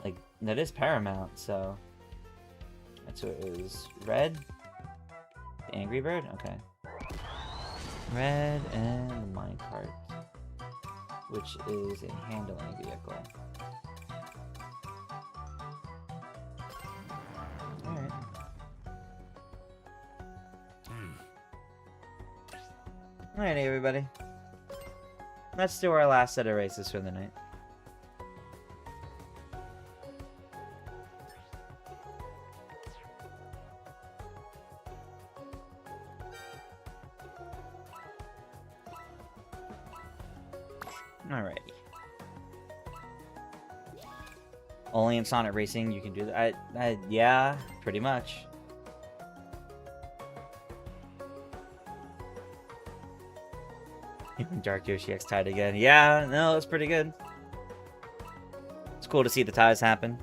Like, that is Paramount, so... That's what it was. Red? The Angry Bird? Okay. Red and the minecart. Which is a handling vehicle. Alright. Alright, everybody. Let's do our last set of races for the night. Alrighty. Only in Sonic Racing you can do that. Yeah, pretty much. Dark Yoshi X tied again. Yeah, no, it's pretty good. It's cool to see the ties happen.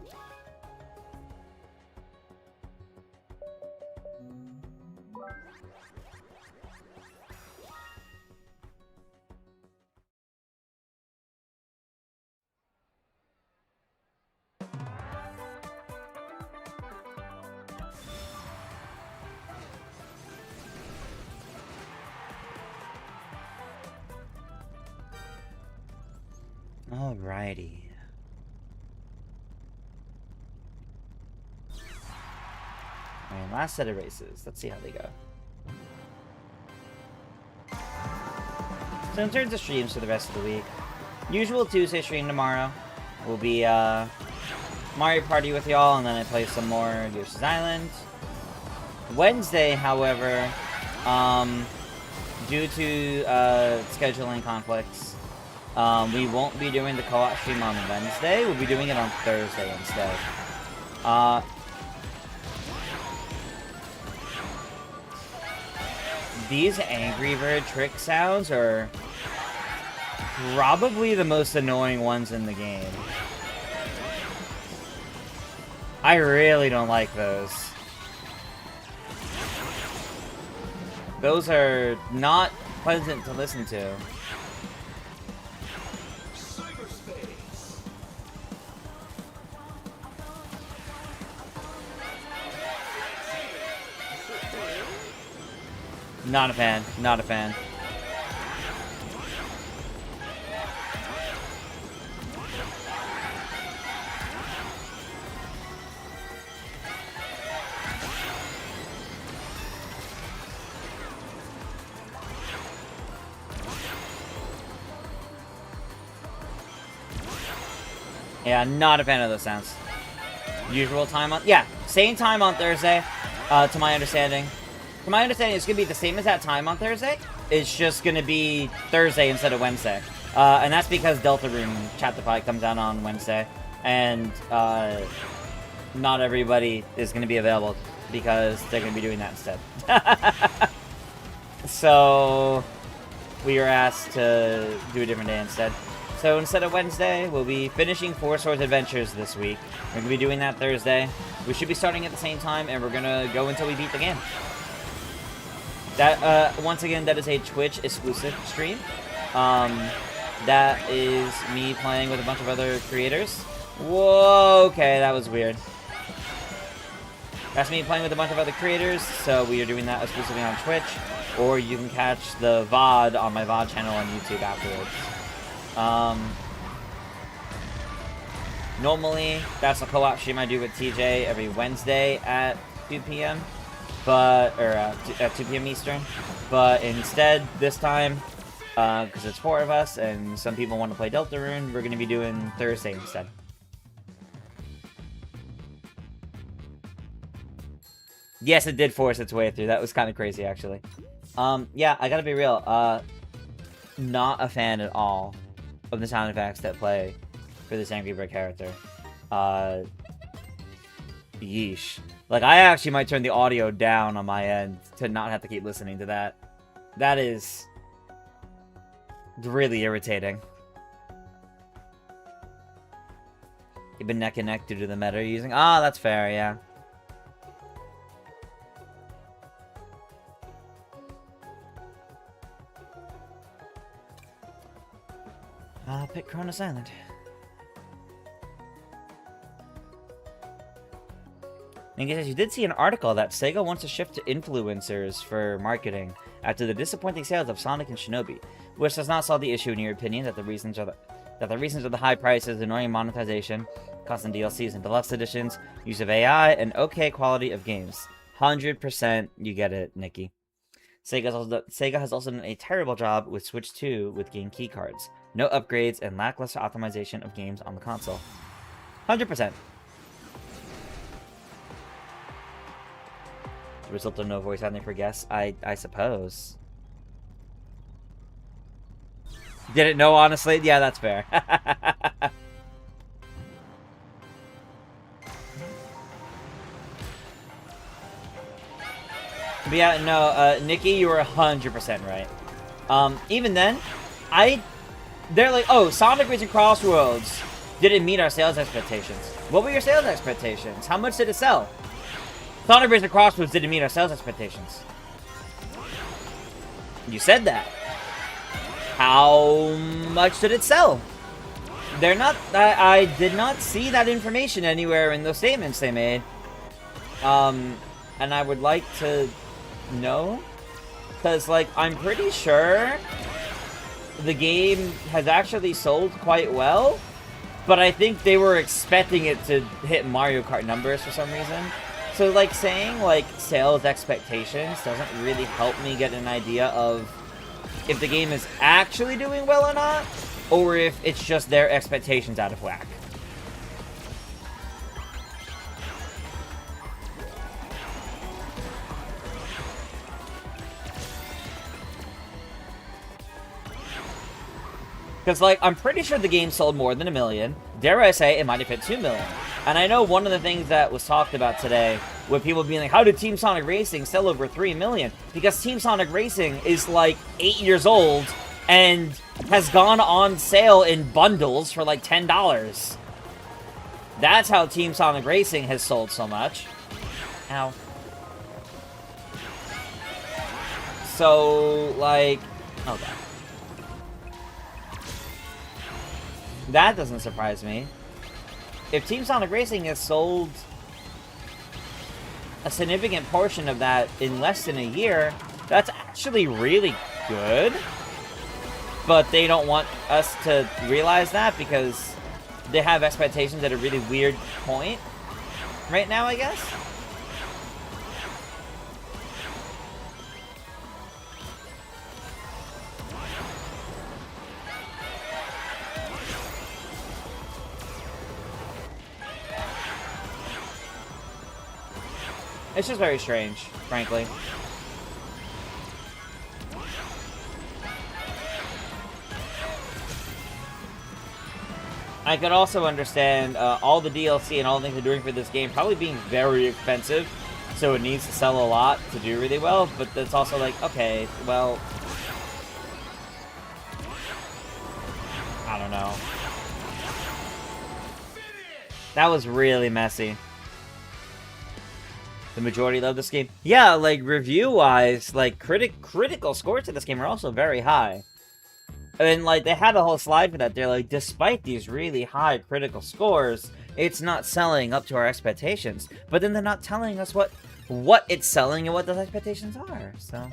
Alrighty. Alright, last set of races. Let's see how they go. So in terms of streams for the rest of the week, usual Tuesday stream tomorrow will be Mario Party with y'all, and then I play some more Yoshi's Island. Wednesday, however, due to scheduling conflicts, we won't be doing the co-op stream on Wednesday. We'll be doing it on Thursday instead. These Angry Bird trick sounds are probably the most annoying ones in the game. I really don't like those. Those are not pleasant to listen to. Not a fan. Not a fan. Yeah, not a fan of those sounds. Usual time on... Yeah, same time on Thursday, to my understanding. To my understanding, it's going to be the same as that time on Thursday. It's just going to be Thursday instead of Wednesday. And that's because Deltarune Chapterpie comes out on Wednesday. And not everybody is going to be available because they're going to be doing that instead. So we were asked to do a different day instead. So instead of Wednesday, we'll be finishing Four Swords Adventures this week. We're going to be doing that Thursday. We should be starting at the same time, and we're going to go until we beat the game. That, once again, that is a Twitch exclusive stream. That is me playing with a bunch of other creators. Whoa, okay, that was weird. That's me playing with a bunch of other creators, so we are doing that exclusively on Twitch, or you can catch the VOD on my VOD channel on YouTube afterwards. Normally, that's a co-op stream I do with TJ every Wednesday at 2 p.m. At 2 p.m. Eastern. But instead, this time, because it's 4 of us and some people want to play Deltarune, we're going to be doing Thursday instead. Yes, it did force its way through. That was kind of crazy, actually. Yeah, I gotta be real. Not a fan at all of the sound effects that play for this Angry Bird character. Yeesh. Like, I actually might turn the audio down on my end to not have to keep listening to that. That is really irritating. You've been neck and neck due to the meta you're using. Ah, that's fair, yeah. Pick Cronus Island. And guys, you did see an article that Sega wants to shift to influencers for marketing after the disappointing sales of Sonic and Shinobi, which does not solve the issue in your opinion that the reasons are the high prices, annoying monetization, constant DLCs and deluxe editions, use of AI, and okay quality of games. 100% you get it, Nikki. Sega has also done a terrible job with Switch 2 with game keycards. No upgrades and lackluster optimization of games on the console. 100%. The result of no voice acting for guests, I suppose. Didn't know, honestly? Yeah, that's fair. But yeah, no, Nikki, you were 100% right. Even then, they're like, oh, Sonic Racing Crossworlds didn't meet our sales expectations. What were your sales expectations? How much did it sell? Sonic Racing Crossworlds didn't meet our sales expectations. You said that. How much did it sell? They're not, I did not see that information anywhere in those statements they made. And I would like to know, because, like, I'm pretty sure the game has actually sold quite well, but I think they were expecting it to hit Mario Kart numbers for some reason. So, like, saying, like, sales expectations doesn't really help me get an idea of if the game is actually doing well or not, or if it's just their expectations out of whack. Because, like, I'm pretty sure the game sold more than 1 million. Dare I say, it might have hit 2 million. And I know one of the things that was talked about today, with people being like, how did Team Sonic Racing sell over 3 million? Because Team Sonic Racing is, like, 8 years old and has gone on sale in bundles for, like, $10. That's how Team Sonic Racing has sold so much. Ow. So, like... oh, God. That doesn't surprise me. If Team Sonic Racing has sold a significant portion of that in less than a year, that's actually really good. But they don't want us to realize that because they have expectations at a really weird point right now, I guess. It's just very strange, frankly. I could also understand all the DLC and all the things they're doing for this game probably being very expensive, so it needs to sell a lot to do really well, but it's also like, okay, well... I don't know. That was really messy. The majority love this game. Yeah, like, review-wise, like, critical scores to this game are also very high. And, like, they had a whole slide for that. They're like, despite these really high critical scores, it's not selling up to our expectations. But then they're not telling us what it's selling and what those expectations are, so...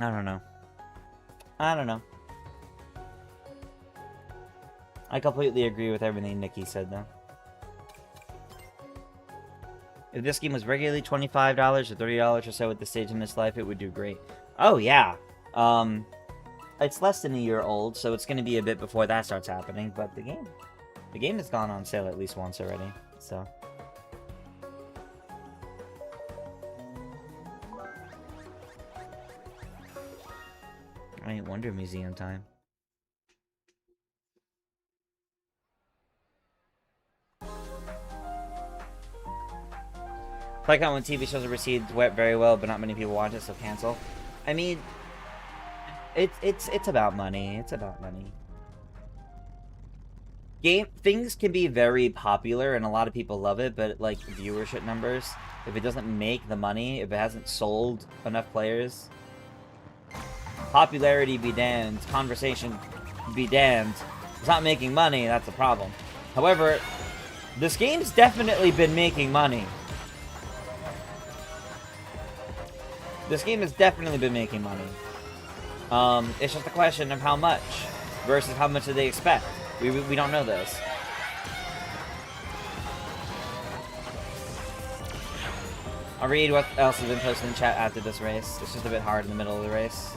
I don't know. I don't know. I completely agree with everything Nikki said, though. If this game was regularly $25 or $30 or so at this stage in its life, it would do great. Oh, yeah. It's less than a year old, so it's going to be a bit before that starts happening, but the game has gone on sale at least once already, so... I wonder museum time. Like how when TV shows are received very well, but not many people watch it, so cancel. I mean, it's about money. It's about money. Things can be very popular and a lot of people love it, but like viewership numbers, if it doesn't make the money, if it hasn't sold enough players, popularity be damned, conversation be damned. It's not making money, that's a problem. However, this game's definitely been making money. This game has definitely been making money. It's just a question of how much versus how much do they expect. We don't know this. I'll read what else has been posted in chat after this race. It's just a bit hard in the middle of the race.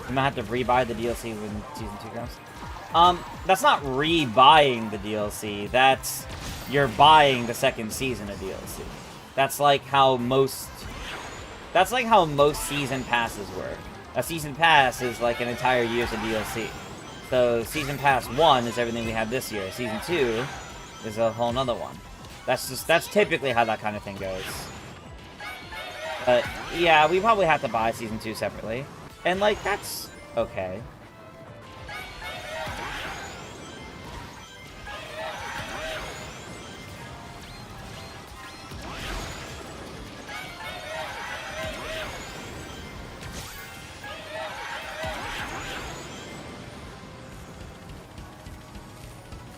I'm gonna have to rebuy the DLC when Season 2 comes. That's not rebuying the DLC. That's... you're buying the second season of DLC. That's like how most... that's like how most Season Passes work. A Season Pass is like an entire year's of DLC. So, Season Pass 1 is everything we have this year. Season 2 is a whole nother one. That's typically how that kind of thing goes. But, yeah, we probably have to buy Season 2 separately. And, like, that's okay.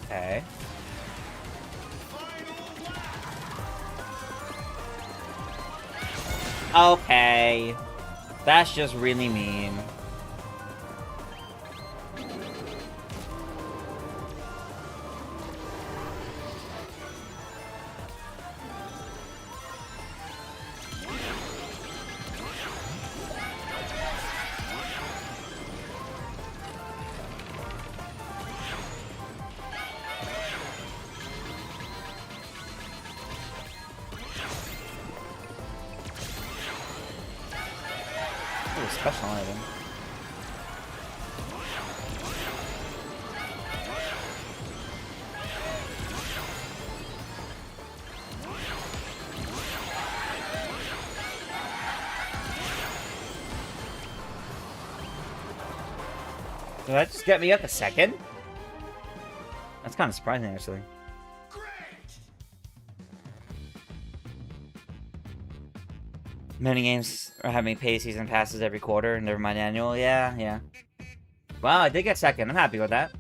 Okay. Okay. That's just really mean. Ooh, special item. Did that just get me up a second? That's kind of surprising, actually. Many games are having pay season passes every quarter, never mind annual. Yeah, yeah. Well, I did get second. I'm happy with that.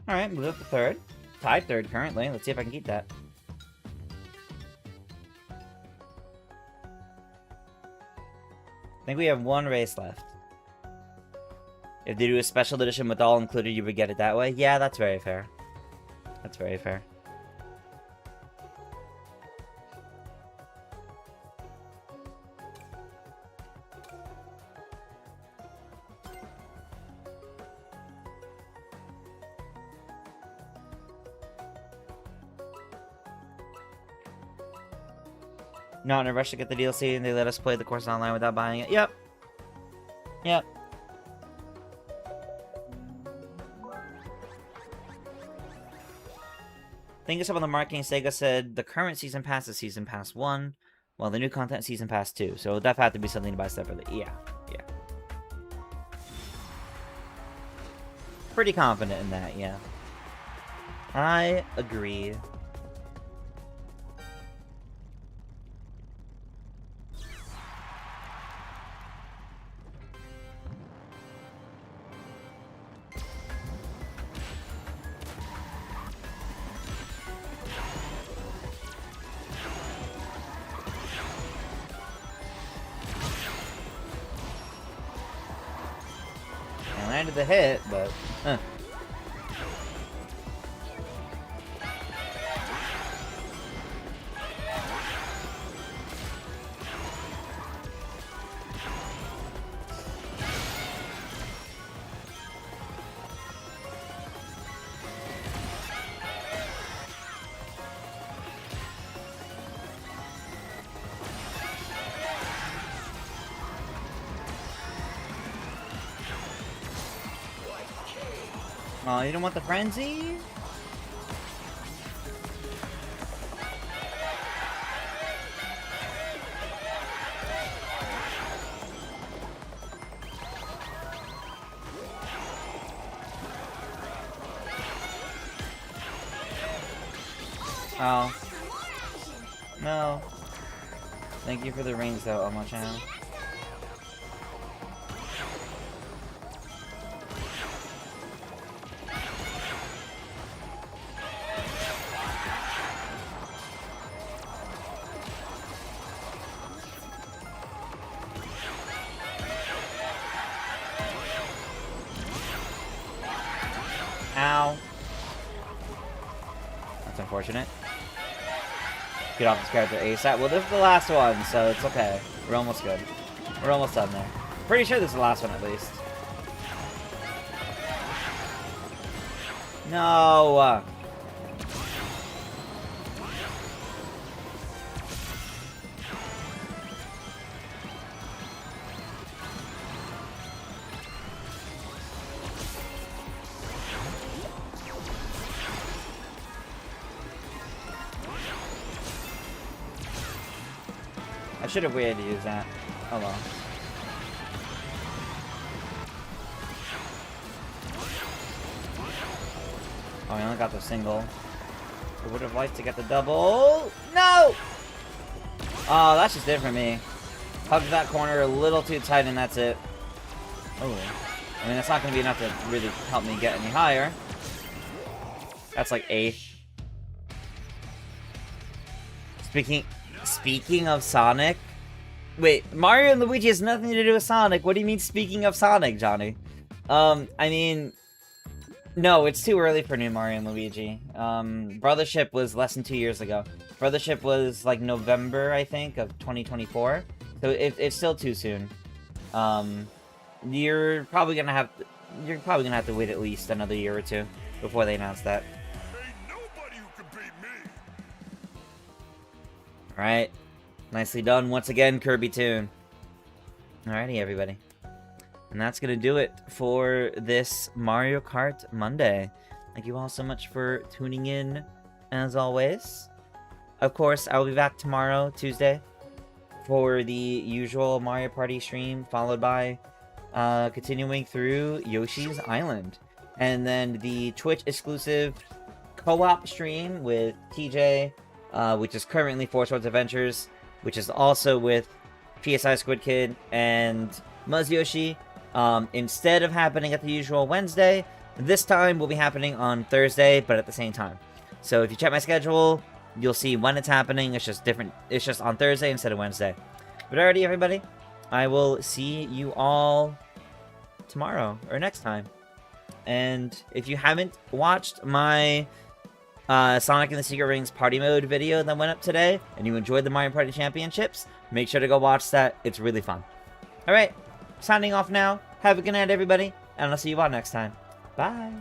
Alright, move up to third. Tied third currently. Let's see if I can keep that. I think we have one race left. If they do a special edition with all included, you would get it that way? Yeah, that's very fair. That's very fair. Not in a rush to get the DLC, and they let us play the course online without buying it. Yep. Yep. Thank you some of the marketing. Sega said the current Season Pass is Season Pass 1, while the new content is Season Pass 2. So that have to be something to buy separately. Yeah. Yeah. Pretty confident in that, yeah. I agree. I landed the hit, but... Oh, you don't want the frenzy? Oh. No. Thank you for the rings though on my channel. Ow. That's unfortunate. Get off this character ASAP. Well, this is the last one, so it's okay. We're almost good. We're almost done there. Pretty sure this is the last one, at least. No! I should have waited to use that. Oh well. Oh, I only got the single. I would have liked to get the double. No! Oh, that's just it for me. Hugged that corner a little too tight and that's it. Oh. I mean, that's not going to be enough to really help me get any higher. That's like 8th. Speaking of Sonic... Wait, Mario and Luigi has nothing to do with Sonic. What do you mean, speaking of Sonic, Johnny? I mean... No, it's too early for new Mario and Luigi. Brothership was less than 2 years ago. Brothership was, like, November, I think, of 2024. So it's still too soon. You're probably gonna have to wait at least another year or two before they announce that. Alright. Nicely done once again, Kirby Toon. Alrighty, everybody. And that's going to do it for this Mario Kart Monday. Thank you all so much for tuning in, as always. Of course, I will be back tomorrow, Tuesday, for the usual Mario Party stream, followed by continuing through Yoshi's Island. And then the Twitch-exclusive co-op stream with TJ, which is currently Four Swords Adventures, which is also with PSI Squid Kid and Muzz Yoshi. Instead of happening at the usual Wednesday, this time will be happening on Thursday, but at the same time. So if you check my schedule, you'll see when it's happening. It's just different. It's just on Thursday instead of Wednesday. But alrighty, everybody. I will see you all tomorrow or next time. And if you haven't watched my Sonic and the Secret Rings Party Mode video that went up today, and you enjoyed the Mario Party Championships, make sure to go watch that. It's really fun. Alright. Signing off now. Have a good night, everybody, and I'll see you all next time. Bye.